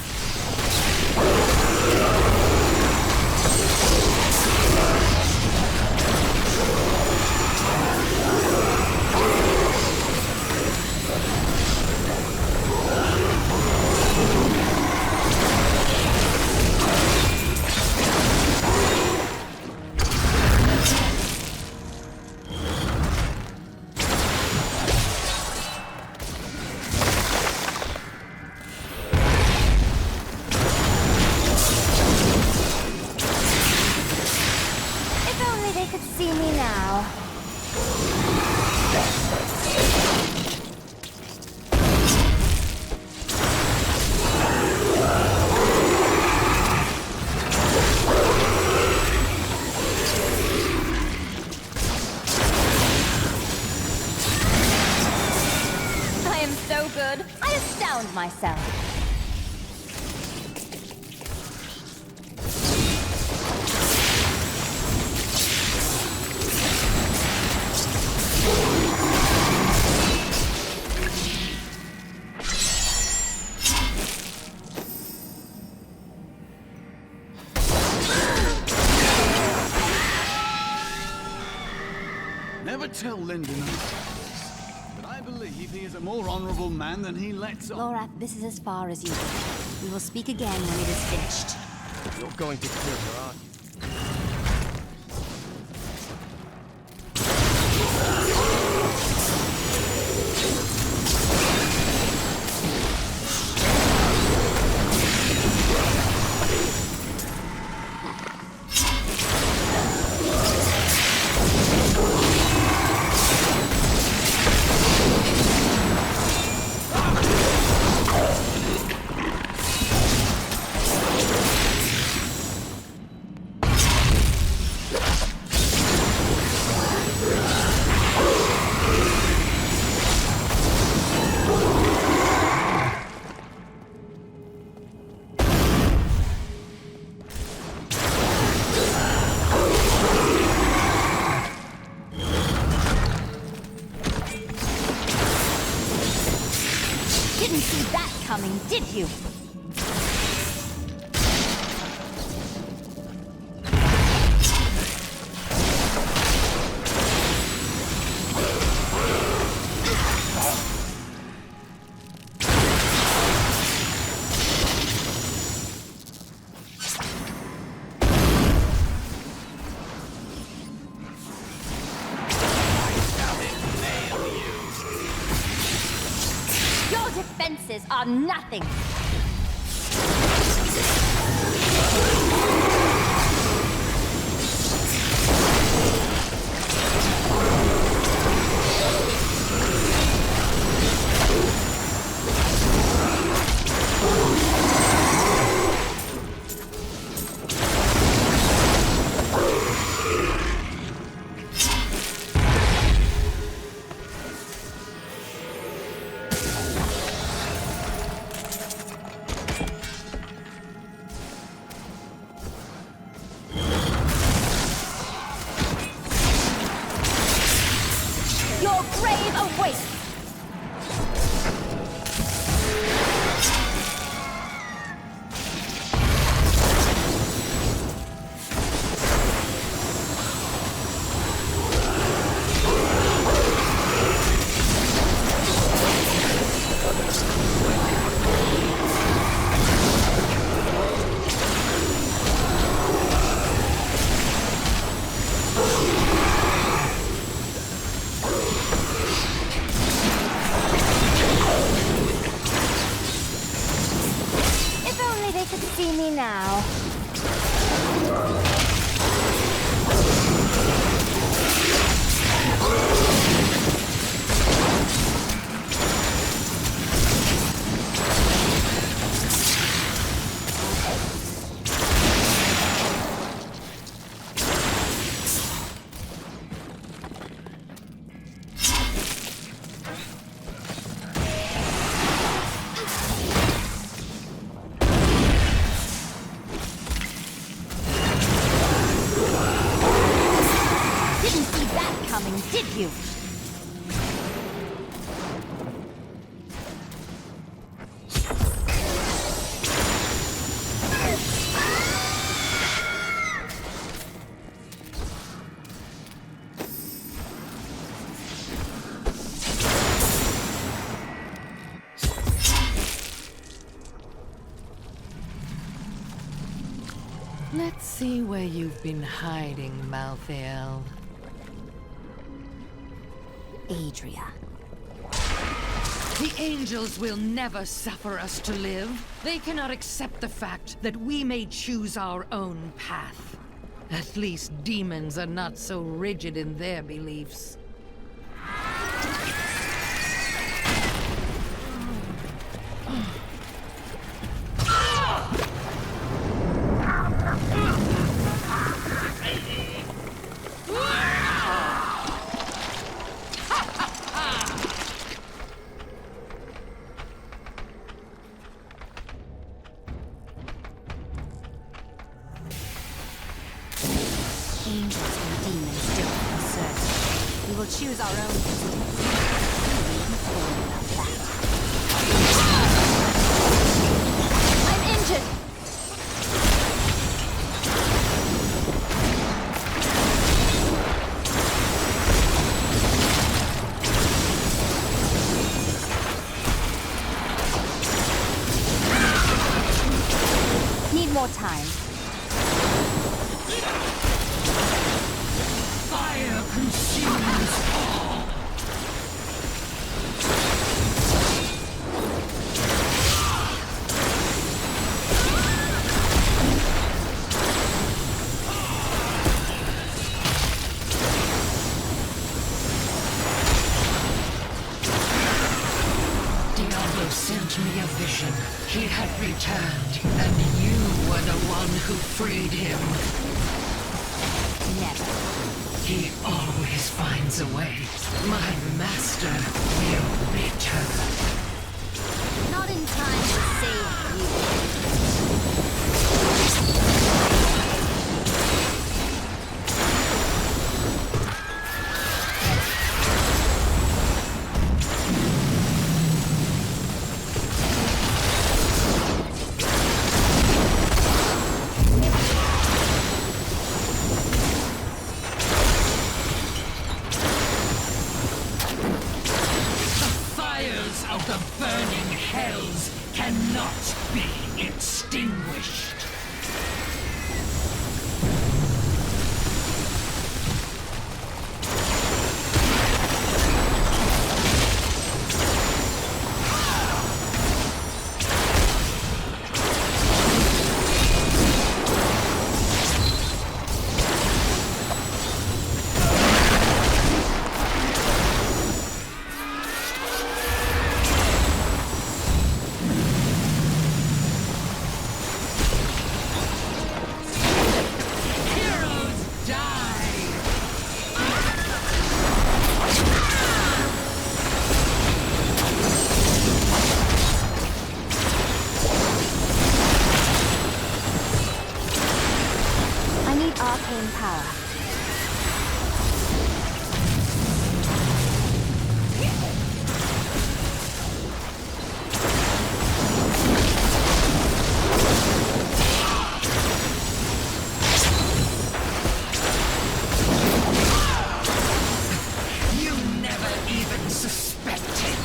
See me now. I am so good. I astound myself. Never tell Lyndon, but I believe he is a more honorable man than he lets on. Laura, this is as far as you go. We will speak again when it is finished. You're going to kill her, aren't you? Didn't see that coming, did you? Defenses are nothing. Your grave awaits! See me now. Let's see where you've been hiding, Malthael. Adria. The angels will never suffer us to live. They cannot accept the fact that we may choose our own path. At least demons are not so rigid in their beliefs. Angels and demons differ in search. We will choose our own destiny. I'm injured! Need more time. Fire consumes all. Diablo sent me a vision. He had returned, and you were the one who freed him. Never. He always finds a way. My master will return. Not in time to save you. Of the burning hells cannot be extinguished. Arcane power. You never even suspected.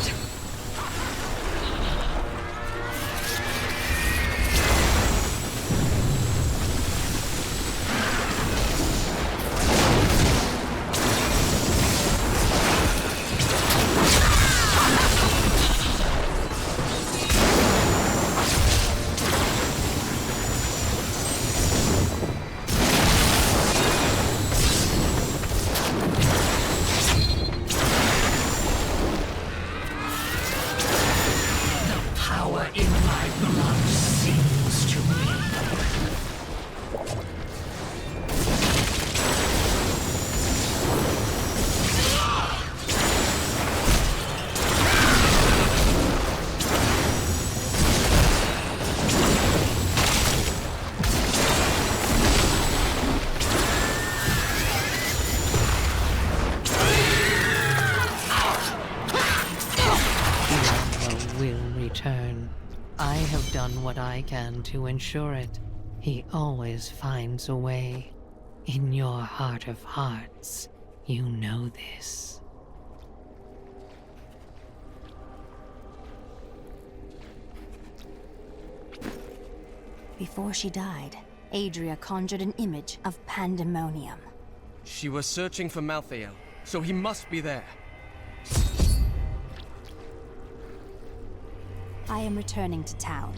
In my blood sings to me. Diablo will return. I have done what I can to ensure it. He always finds a way. In your heart of hearts, you know this. Before she died, Adria conjured an image of pandemonium. She was searching for Malthael, so he must be there. I am returning to town.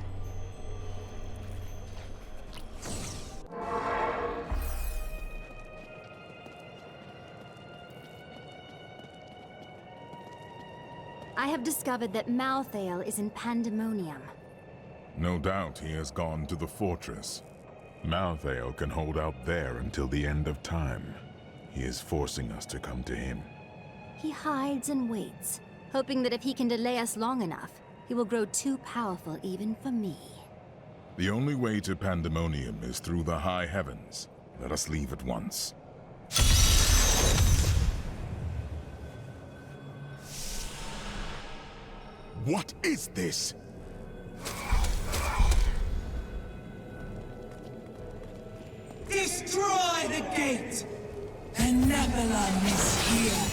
I have discovered that Malthael is in pandemonium. No doubt he has gone to the fortress. Malthael can hold out there until the end of time. He is forcing us to come to him. He hides and waits, hoping that if he can delay us long enough, he will grow too powerful even for me. The only way to Pandemonium is through the high heavens. Let us leave at once. What is this? Destroy the gate! And Nebulon is here!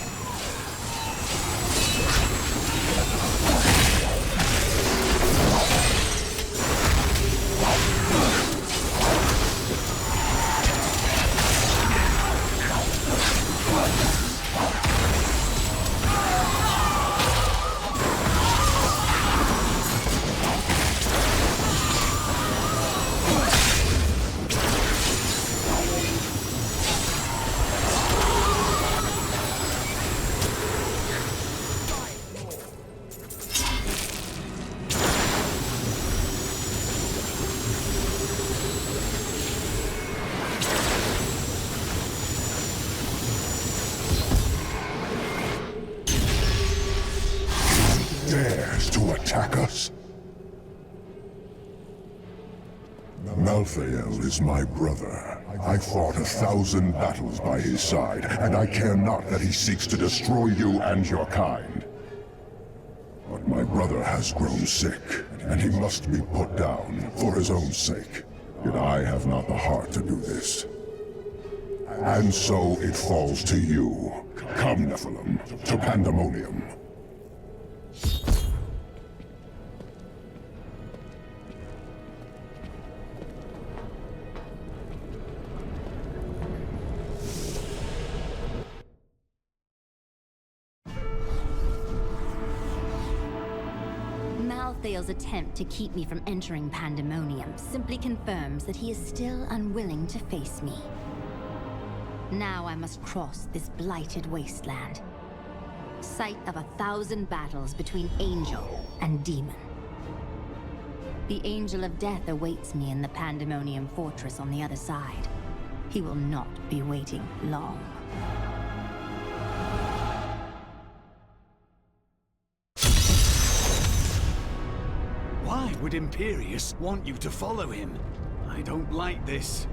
Dares to attack us? Malthael is my brother. I fought 1,000 battles by his side, and I care not that he seeks to destroy you and your kind. But my brother has grown sick, and he must be put down for his own sake. Yet I have not the heart to do this. And so it falls to you. Come, Nephilim, to Pandemonium. Malthael's attempt to keep me from entering Pandemonium simply confirms that he is still unwilling to face me. Now I must cross this blighted wasteland. Site of 1,000 battles between angel and demon. The Angel of Death awaits me in the Pandemonium Fortress on the other side. He will not be waiting long. Why would Imperius want you to follow him? I don't like this.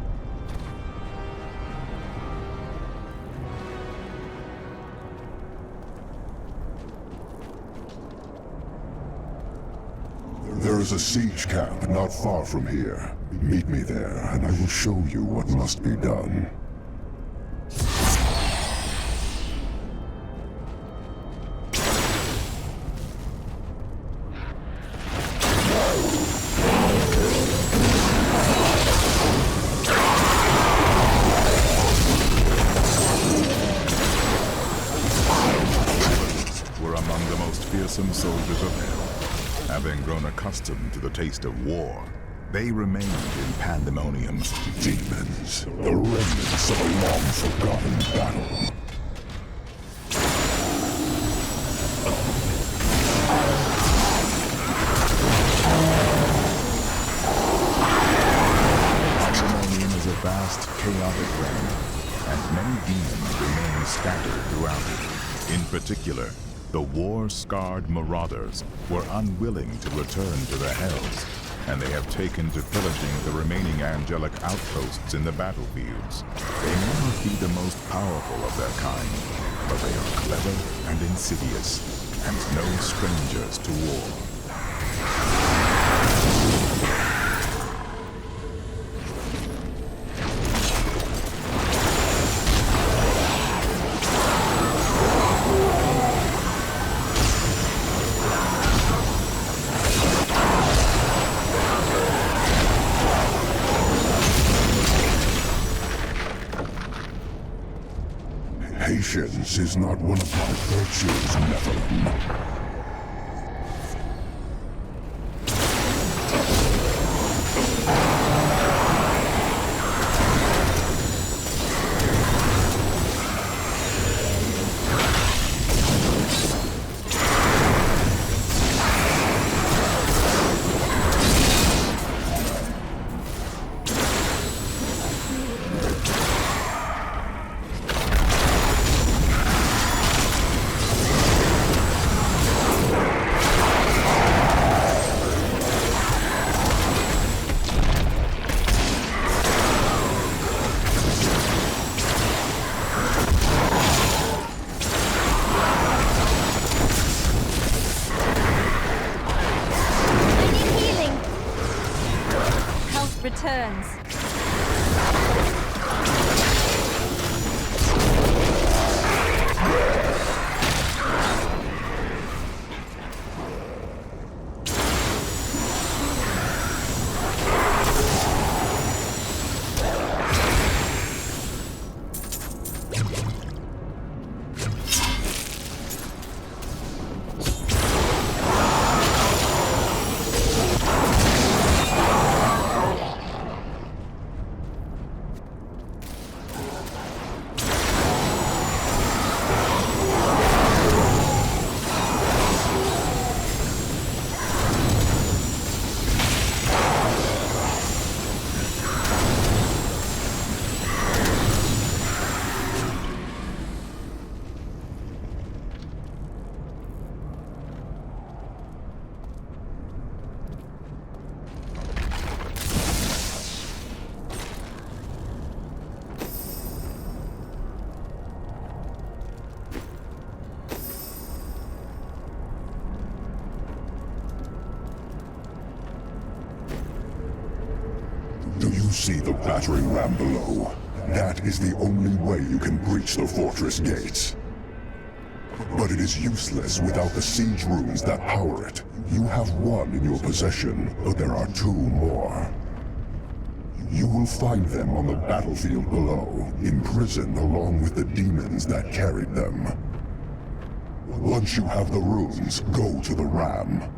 There is a siege camp not far from here. Meet me there, and I will show you what must be done. Were among the most fearsome soldiers of hell. Having grown accustomed to the taste of war, they remained in Pandemonium. Demons, the remnants of a long-forgotten battle. Pandemonium is a vast, chaotic realm, and many demons remain scattered throughout it. In particular, the war-scarred Marauders were unwilling to return to the Hells, and they have taken to pillaging the remaining angelic outposts in the battlefields. They may not be the most powerful of their kind, but they are clever and insidious, and no strangers to war. Patience is not one of my virtues, Nephilim. Returns. Do you see the battering ram below? That is the only way you can breach the fortress gates. But it is useless without the siege runes that power it. You have one in your possession, but there are two more. You will find them on the battlefield below, imprisoned along with the demons that carried them. Once you have the runes, go to the ram.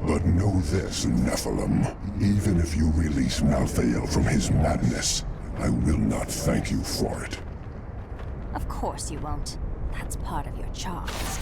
But know this, Nephilim. Even if you release Malthael from his madness, I will not thank you for it. Of course you won't. That's part of your charms.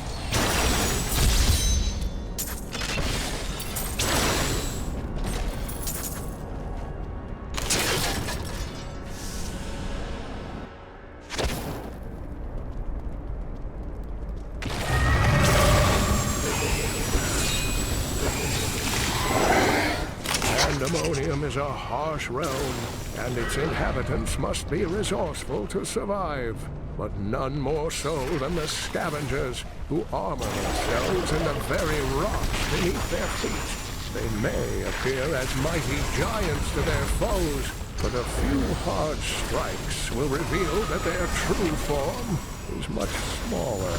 Pandemonium is a harsh realm, and its inhabitants must be resourceful to survive. But none more so than the scavengers, who armor themselves in the very rocks beneath their feet. They may appear as mighty giants to their foes, but a few hard strikes will reveal that their true form is much smaller.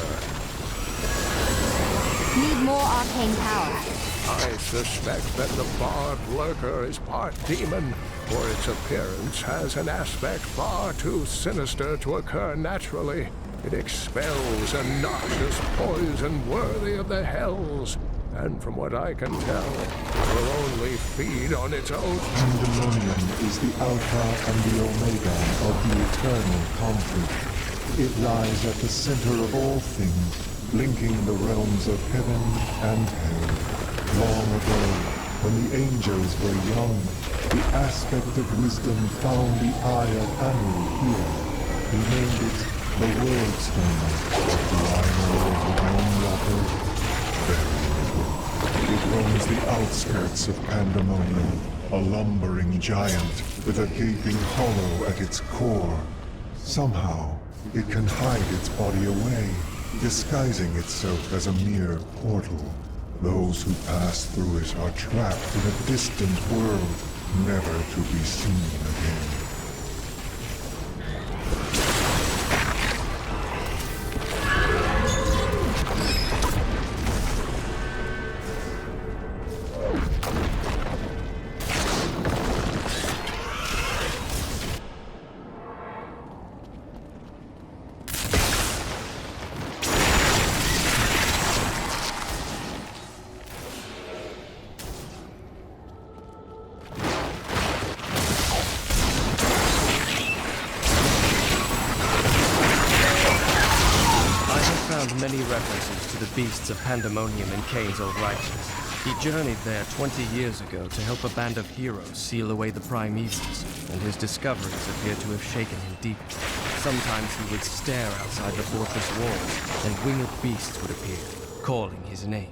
Need more arcane power. I suspect that the barbed lurker is part demon, for its appearance has an aspect far too sinister to occur naturally. It expels a noxious poison worthy of the hells, and from what I can tell, will only feed on its own. Pandemonium is the Alpha and the Omega of the eternal conflict. It lies at the center of all things, linking the realms of heaven and hell. Long ago, when the angels were young, the aspect of wisdom found the eye of Anu here. He named it the World Stone. Do I know of the Realm Walker? Very little. It roams the outskirts of Pandemonium, a lumbering giant with a gaping hollow at its core. Somehow, it can hide its body away, disguising itself as a mere portal. Those who pass through it are trapped in a distant world, never to be seen again. references to the beasts of Pandemonium in Cain's Old Righteous. He journeyed there 20 years ago to help a band of heroes seal away the prime evils, and his discoveries appear to have shaken him deeply. Sometimes he would stare outside the fortress walls, and winged beasts would appear, calling his name.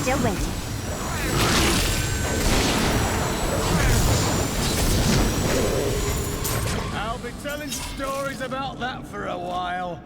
Still waiting. I'll be telling stories about that for a while.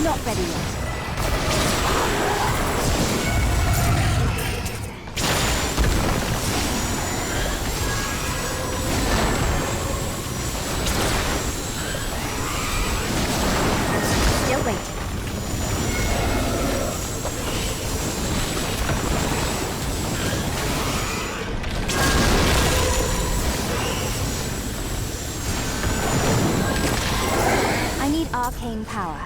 Not ready yet. Still waiting. I need arcane power.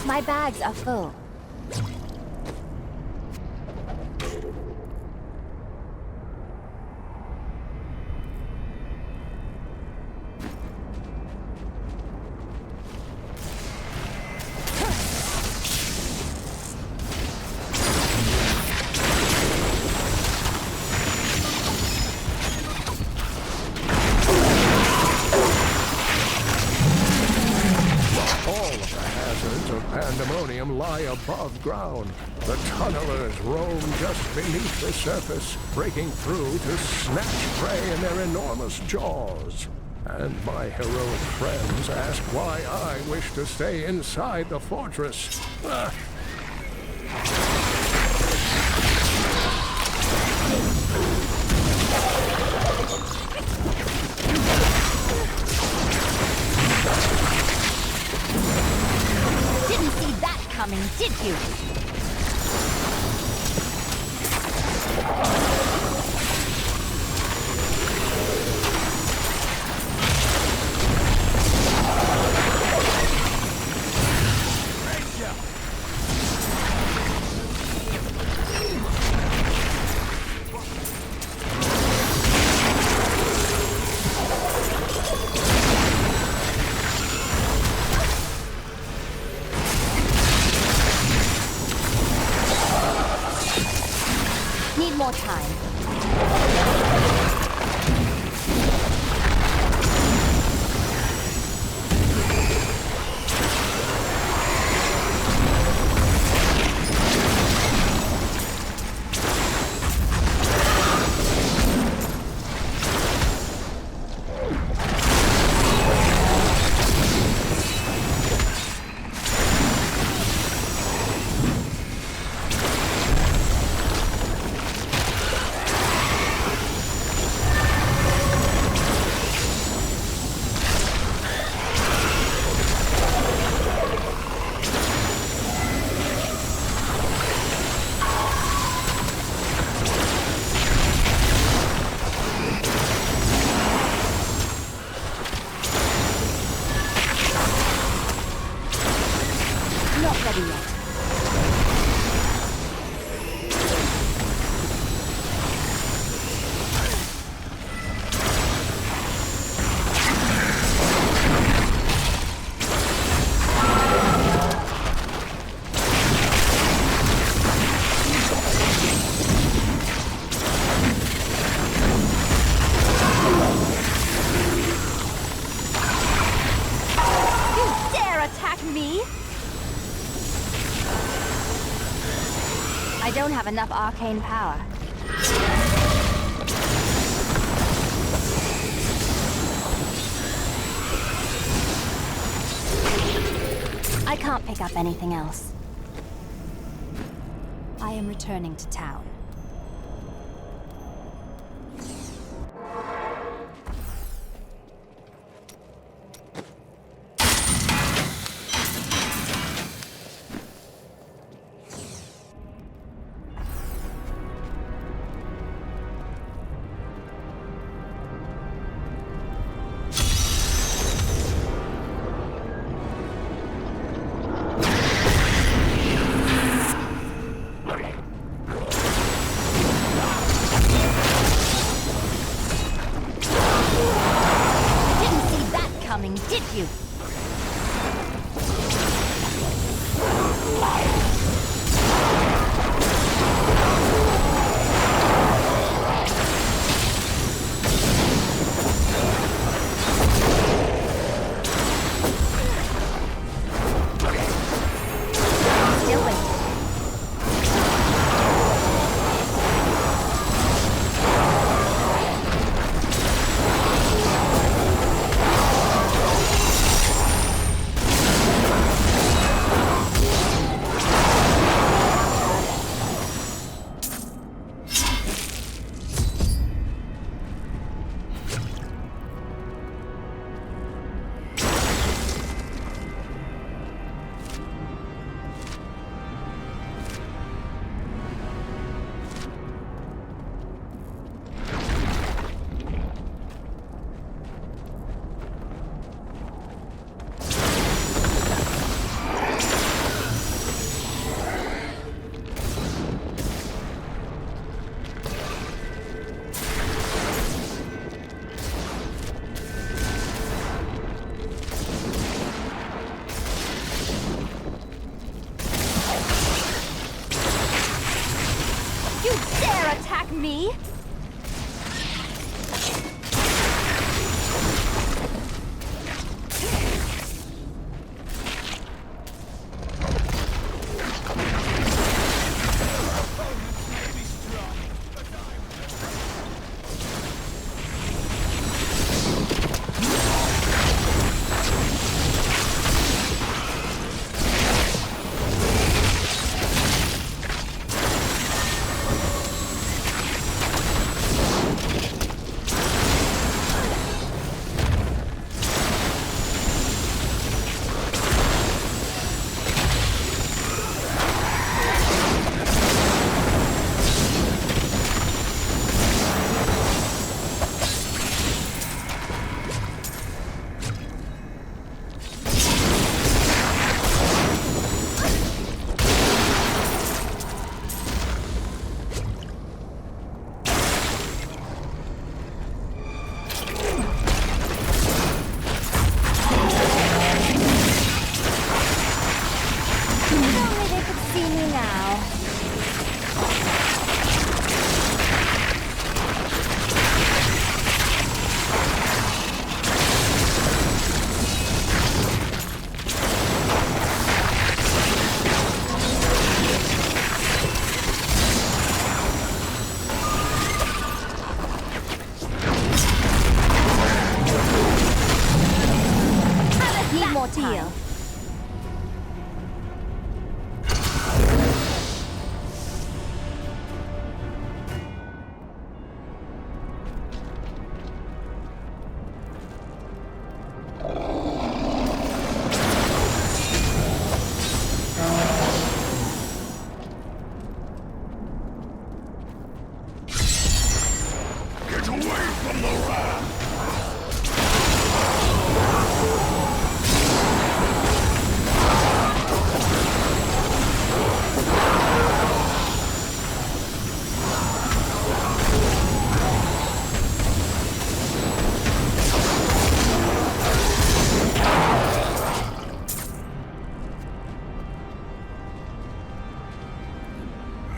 My bags are full. Pandemonium lie above ground. The tunnelers roam just beneath the surface, breaking through to snatch prey in their enormous jaws. And my heroic friends ask why I wish to stay inside the fortress. Didn't see that coming, did you? Need more time. Not ready yet. You dare attack me? I don't have enough arcane power. I can't pick up anything else. I am returning to town. dare attack me! Deal. Get away from the rat!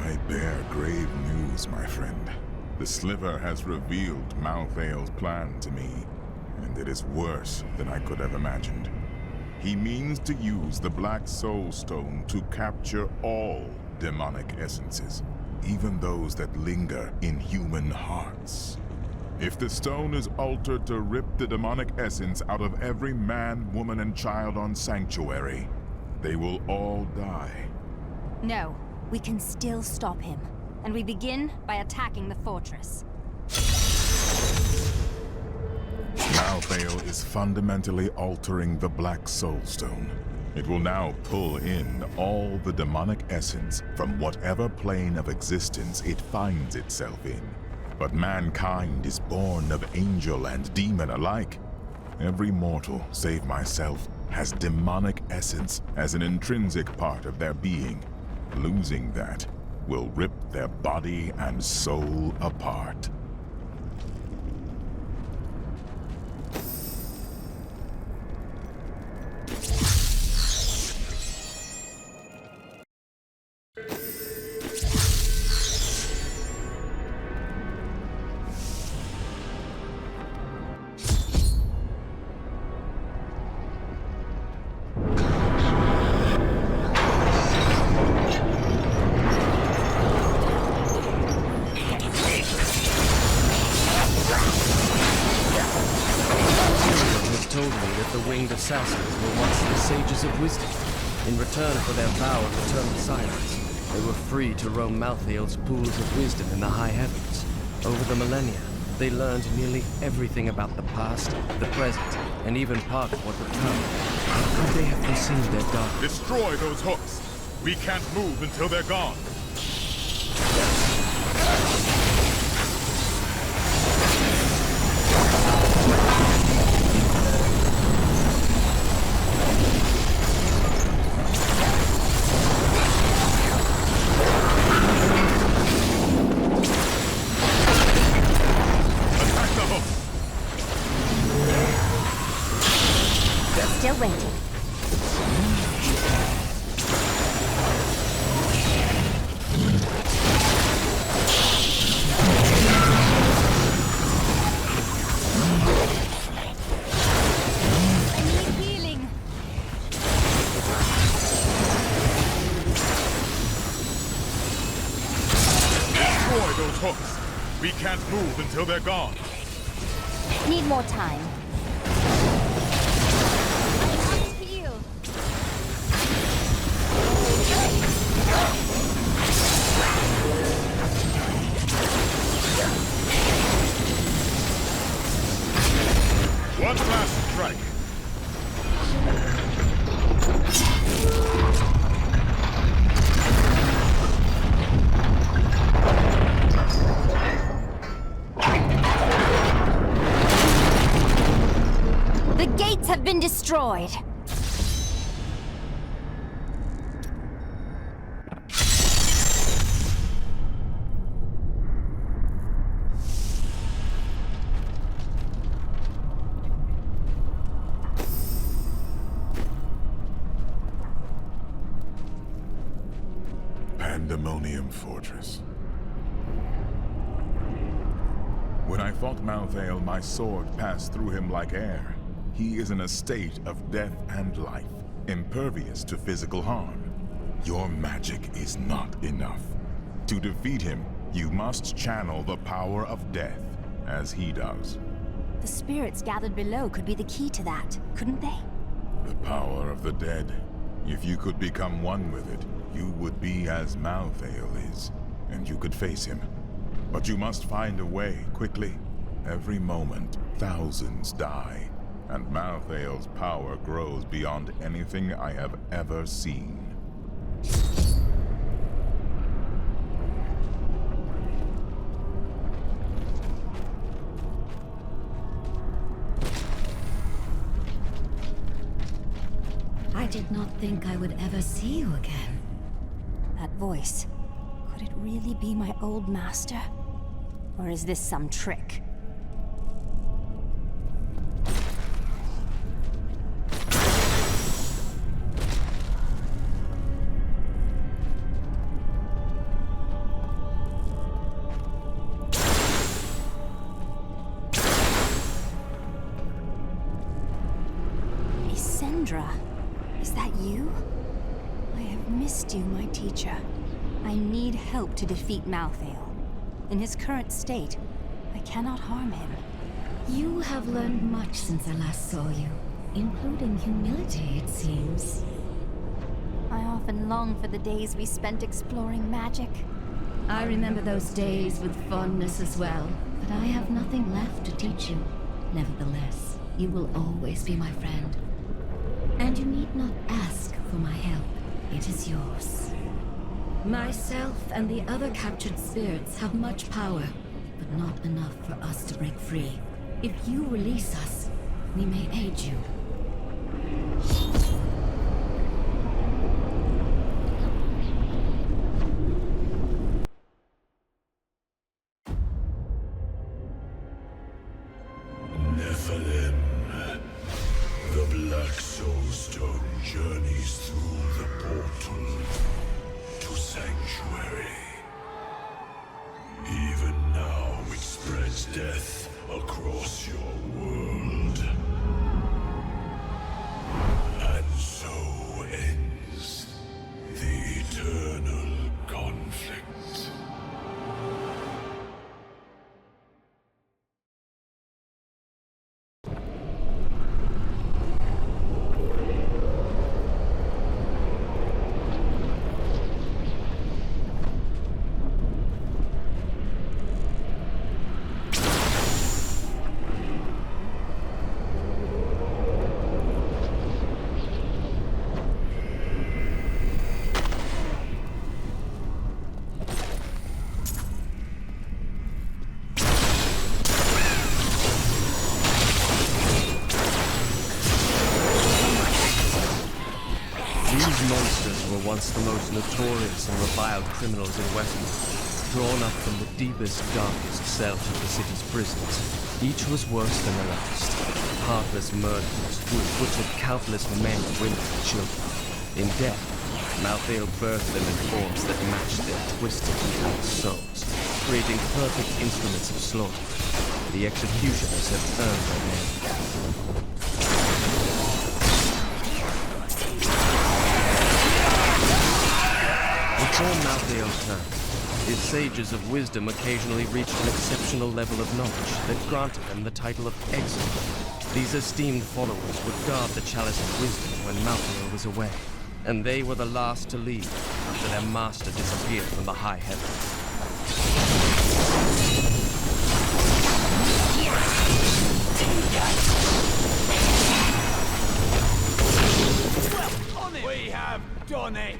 I bear grave news, my friend. The Sliver has revealed Malthael's plan to me, and it is worse than I could have imagined. He means to use the Black Soul Stone to capture all demonic essences, even those that linger in human hearts. If the stone is altered to rip the demonic essence out of every man, woman, and child on Sanctuary, they will all die. No, we can still stop him. And we begin by attacking the fortress. Malthael is fundamentally altering the Black Soul Stone. It will now pull in all the demonic essence from whatever plane of existence it finds itself in. But mankind is born of angel and demon alike. Every mortal, save myself, has demonic essence as an intrinsic part of their being. Losing that will rip their body and soul apart. Assassins were once the sages of wisdom. In return for their vow of eternal silence, they were free to roam Malthael's pools of wisdom in the high heavens. Over the millennia, they learned nearly everything about the past, the present, and even part of what would come. How could they have conceived their dark? Destroy those hooks! We can't move until they're gone! Still waiting. Destroy those hooks. We can't move until they're gone. Need more time. One last strike. The gates have been destroyed. Pandemonium Fortress. When I fought Malthael, my sword passed through him like air. He is in a state of death and life, impervious to physical harm. Your magic is not enough. To defeat him, you must channel the power of death, as he does. The spirits gathered below could be the key to that, couldn't they? The power of the dead. If you could become one with it, you would be as Malthael is, and you could face him. But you must find a way, quickly. Every moment, thousands die, and Malthael's power grows beyond anything I have ever seen. I did not think I would ever see you again. That voice. Could it really be my old master? Or is this some trick? Isendra, is that you? I have missed you, my teacher. I need help to defeat Malthael. In his current state, I cannot harm him. You have learned much since I last saw you, including humility, it seems. I often long for the days we spent exploring magic. I remember those days with fondness as well, but I have nothing left to teach you. Nevertheless, you will always be my friend. And you need not ask for my help. It is yours. Myself and the other captured spirits have much power, but not enough for us to break free. If you release us, we may aid you. Nephilim. The Black Soulstone journeys through the portal to Sanctuary. Even now it spreads death across your world. And so ends the eternal conflict. Monsters were once the most notorious and reviled criminals in Westmore, drawn up from the deepest, darkest cells of the city's prisons. Each was worse than the last. Heartless murderers who had butchered countless men, women, and children. In death, Malthael birthed them in forms that matched their twisted and callous souls, creating perfect instruments of slaughter. The executioners have earned their name. Before Malthael's turn, His sages of wisdom occasionally reached an exceptional level of knowledge that granted them the title of Exalt. These esteemed followers would guard the Chalice of Wisdom when Malthael was away, and they were the last to leave after their master disappeared from the high heavens. We have done it!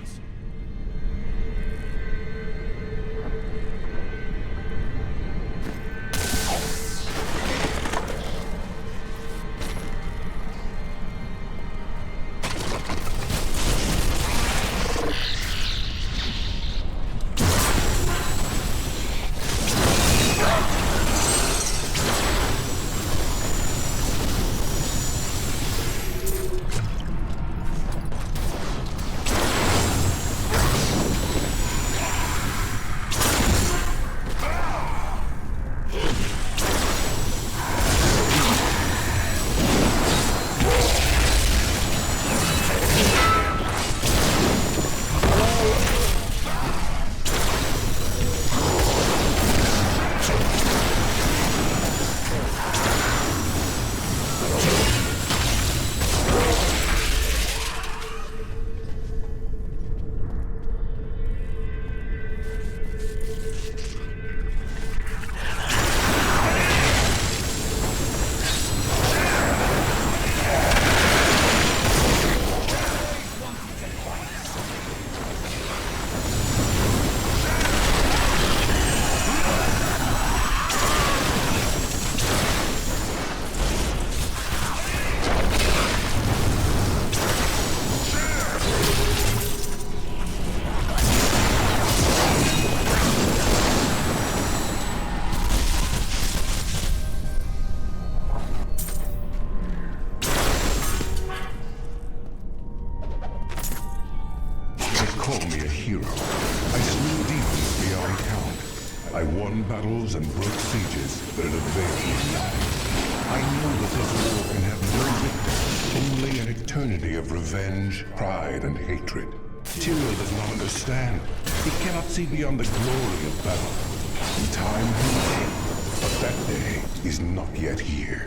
Call me a hero. I slew demons beyond count. I won battles and broke sieges, but it availed me nothing. I know that this war can have no victor, only an eternity of revenge, pride, and hatred. Tyrael does not understand. He cannot see beyond the glory of battle. In time he may, but that day is not yet here.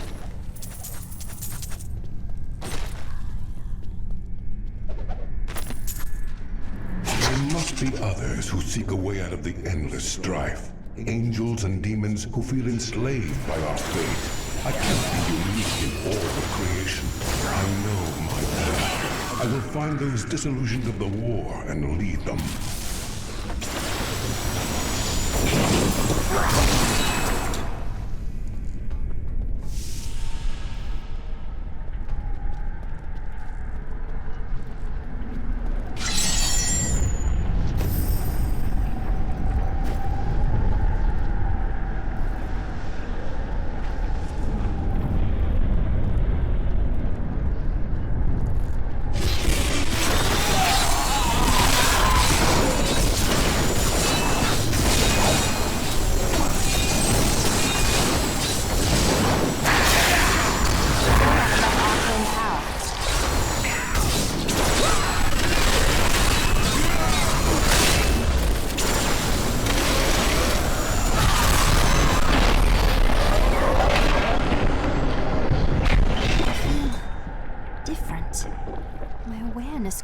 There must be others who seek a way out of the endless strife. Angels and demons who feel enslaved by our fate. I cannot be unique in all of creation. I know my path. I will find those disillusioned of the war and lead them.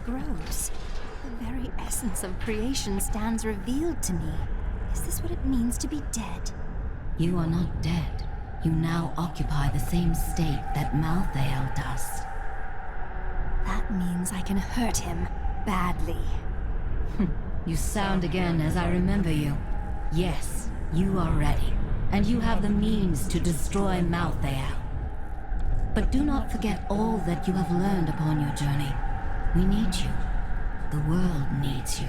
Grows. The very essence of creation stands revealed to me. Is this what it means to be dead? You are not dead. You now occupy the same state that Malthael does. That means I can hurt him badly. You sound again as I remember you. Yes, you are ready, and you have the means to destroy Malthael. But do not forget all that you have learned upon your journey. We need you. The world needs you.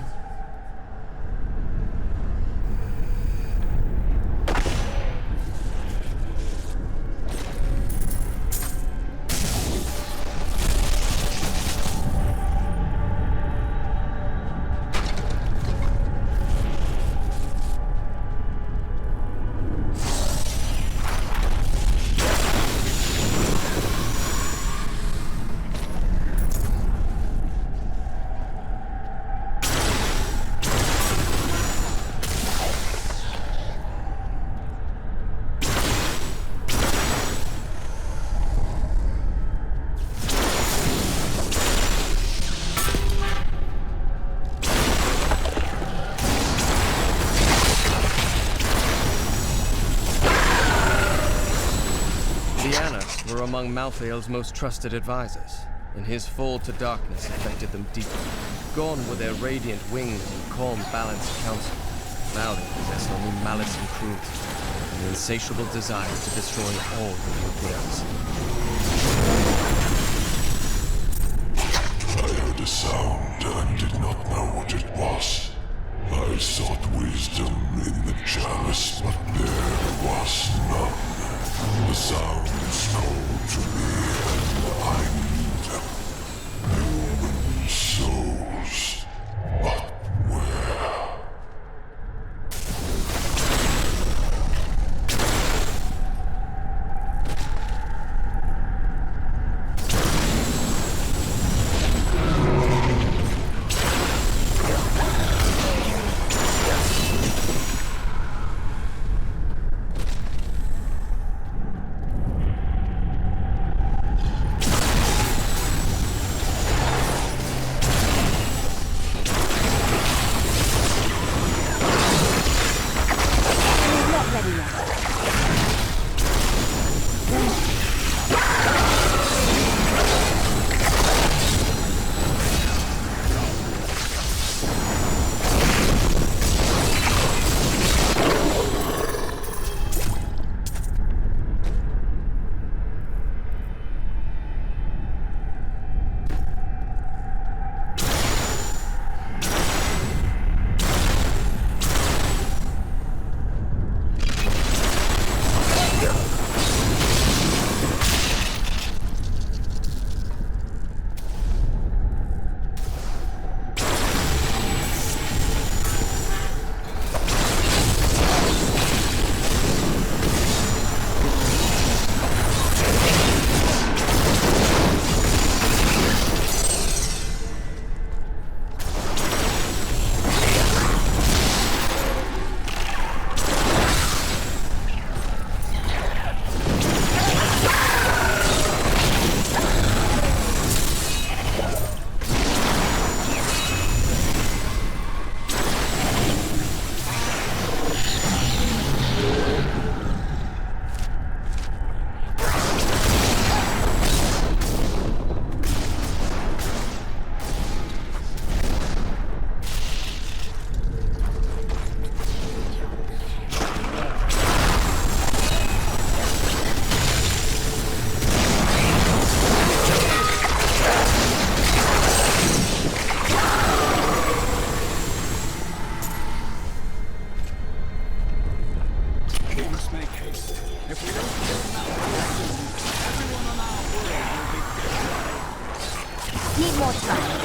were among Malthael's most trusted advisors, and his fall to darkness affected them deeply. Gone were their radiant wings and calm, balanced counsel. Now they possessed only malice and cruelty, and an insatiable desire to destroy all living things. I heard a sound and did not know what it was. I sought wisdom in the chalice, but there was none. The sounds called to me, and I knew them. Human souls, but where? Need more time.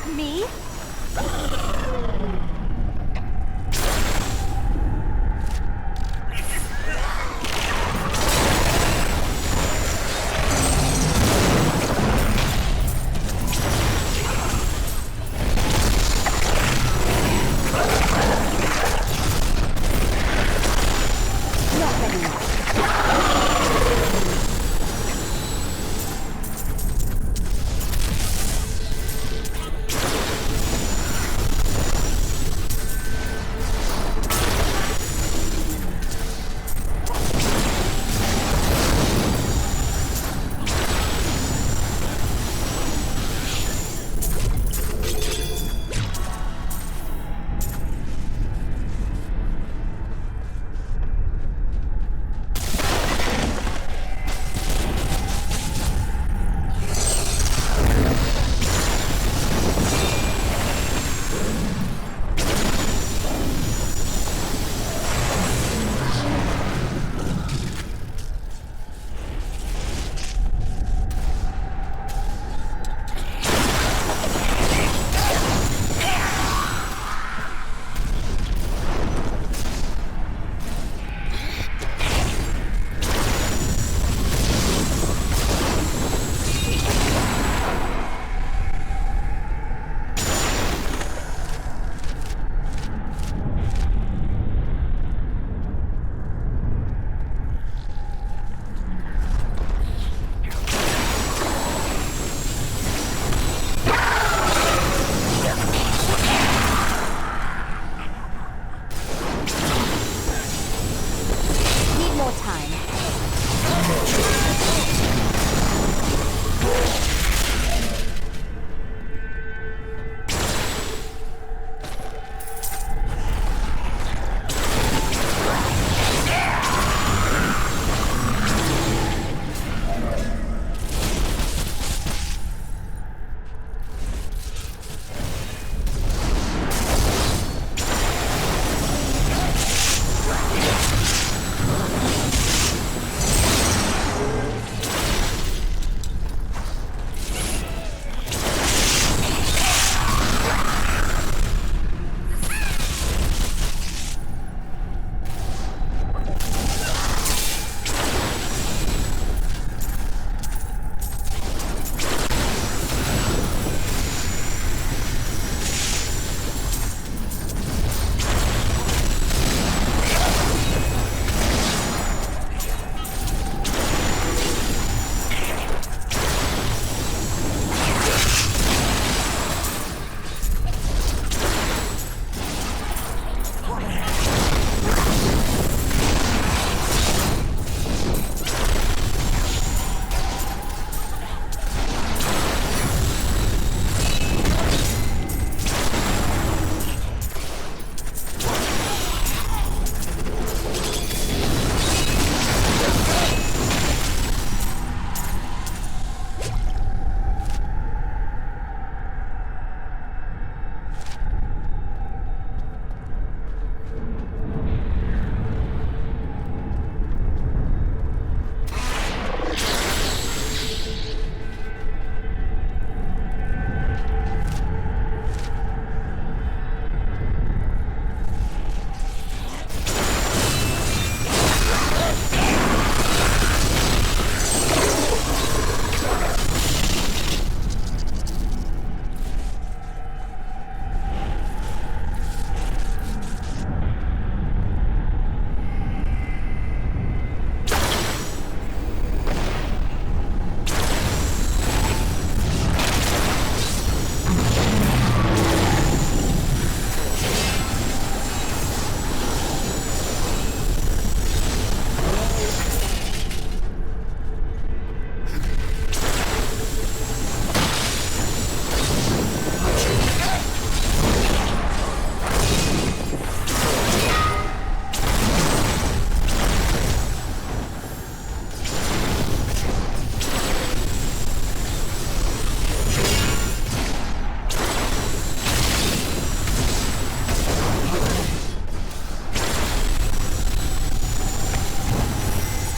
attack me?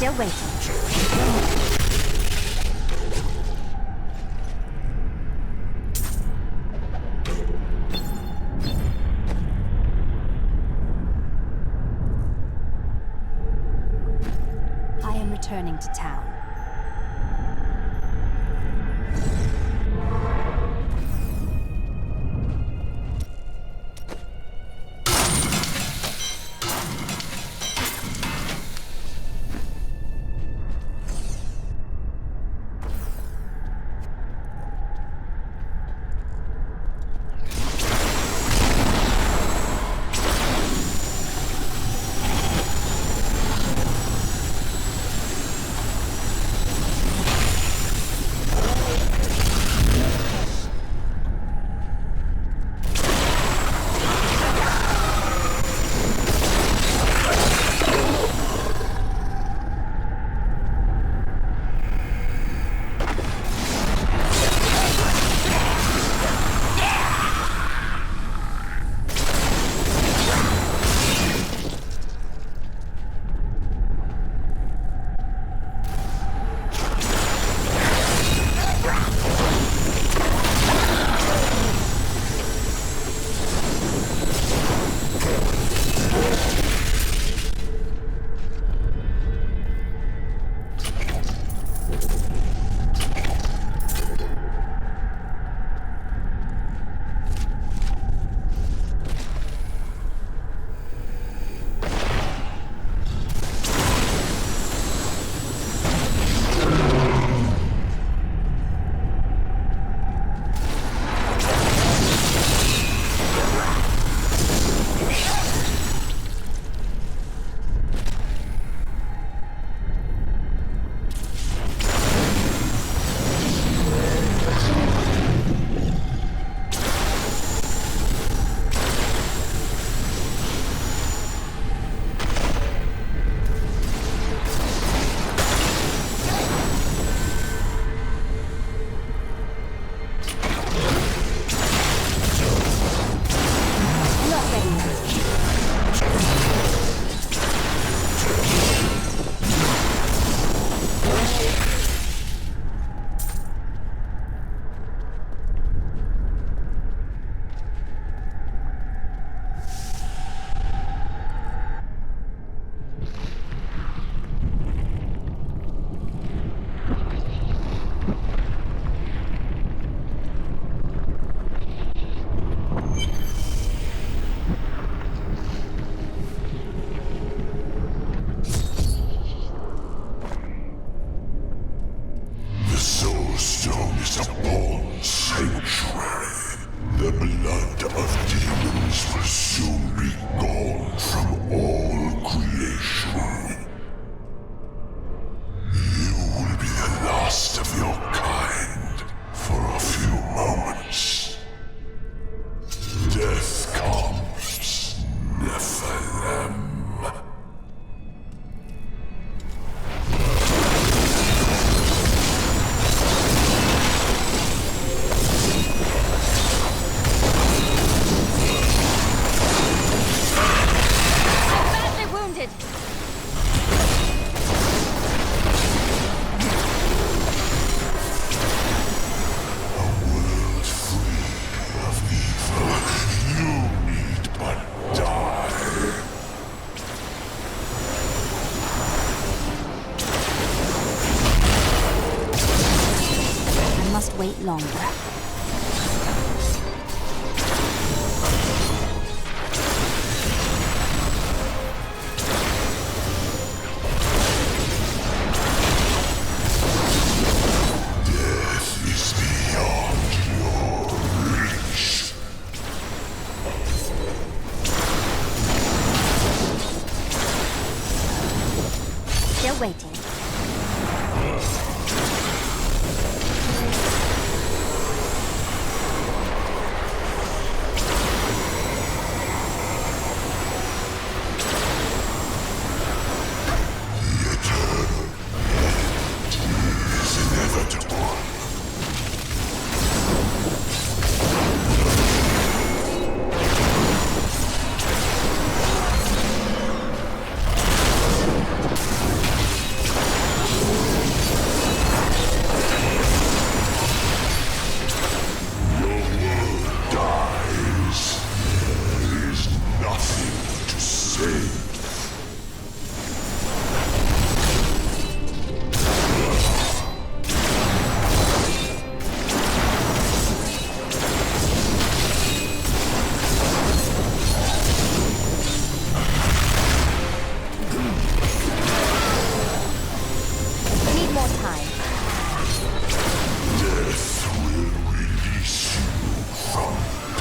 Still waiting.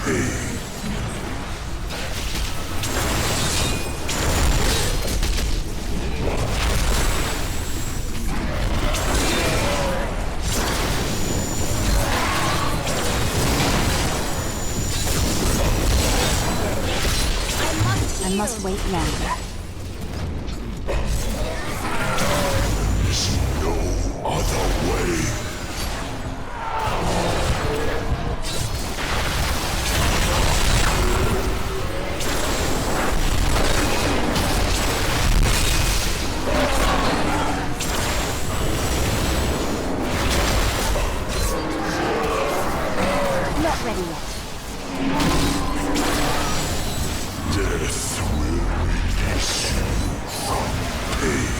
pain. I must wait longer. There's no other way. Not ready yet. Death will release you from pain.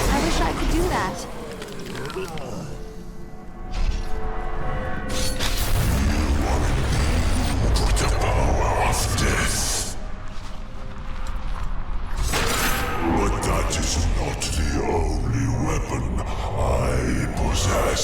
I wish I could do that. The power of death. But that is not the only weapon I possess.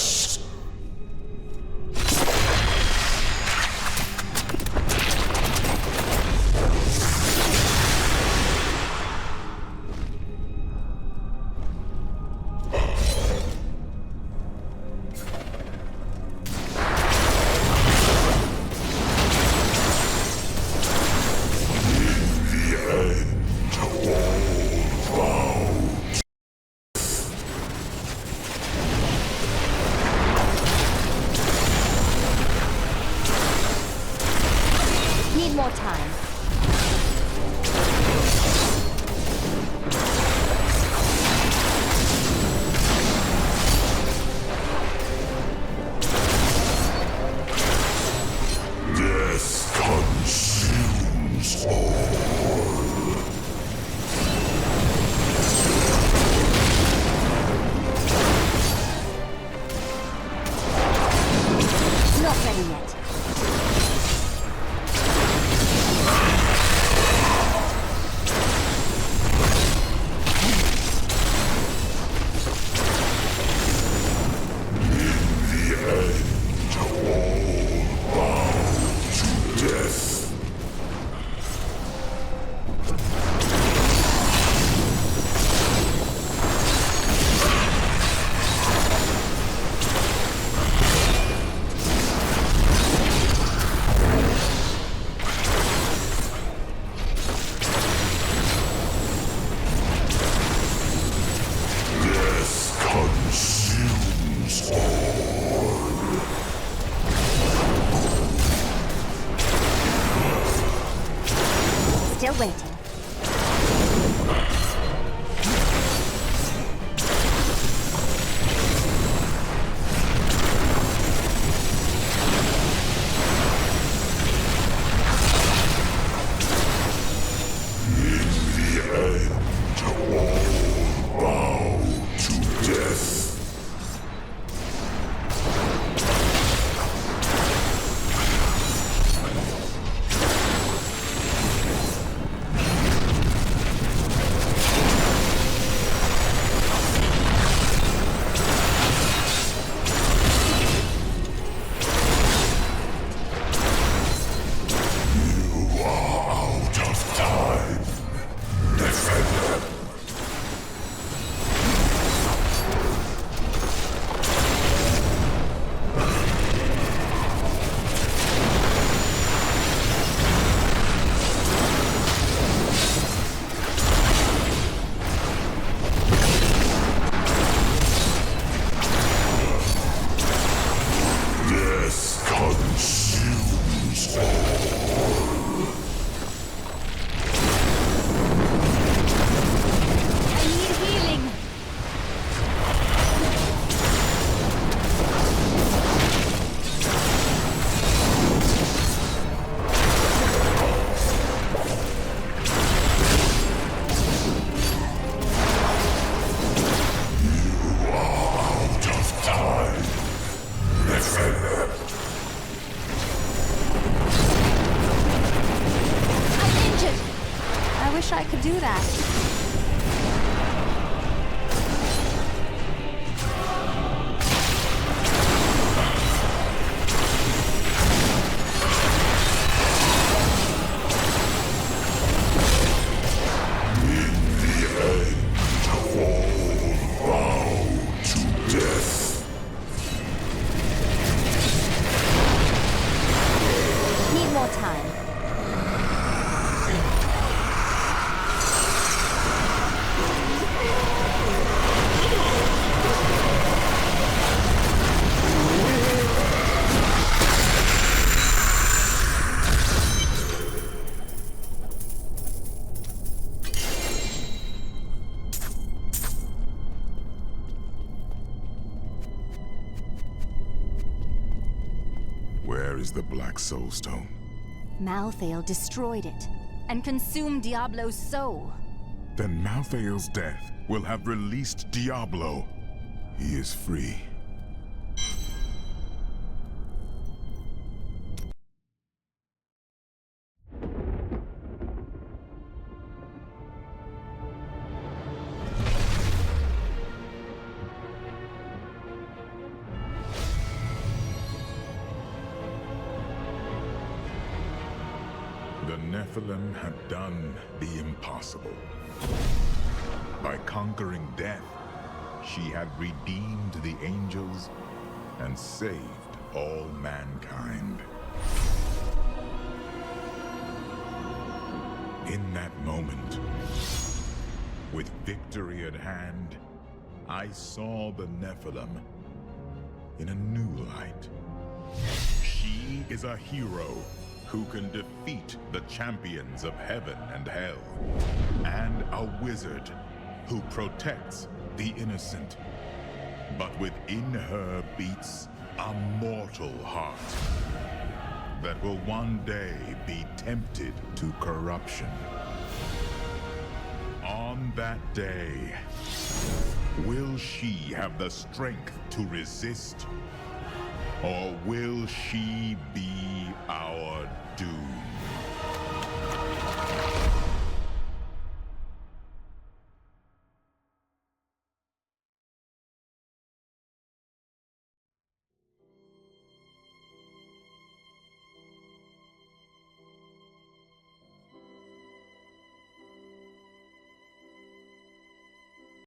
Need more time. Death consumes all. Not ready yet. Consumes all. Still waiting. In the end, all bow to death. wish I could do that. Need more time. Where is the Black Soulstone? Malthael destroyed it and consumed Diablo's soul. Then Malthael's death will have released Diablo. He is free. The Nephilim had done the impossible. By conquering death, she had redeemed the angels and saved all mankind. In that moment, with victory at hand, I saw the Nephilim in a new light. She is a hero who can defeat the champions of heaven and hell, and a wizard who protects the innocent. But within her beats a mortal heart that will one day be tempted to corruption. On that day, will she have the strength to resist? Or will she be our doom?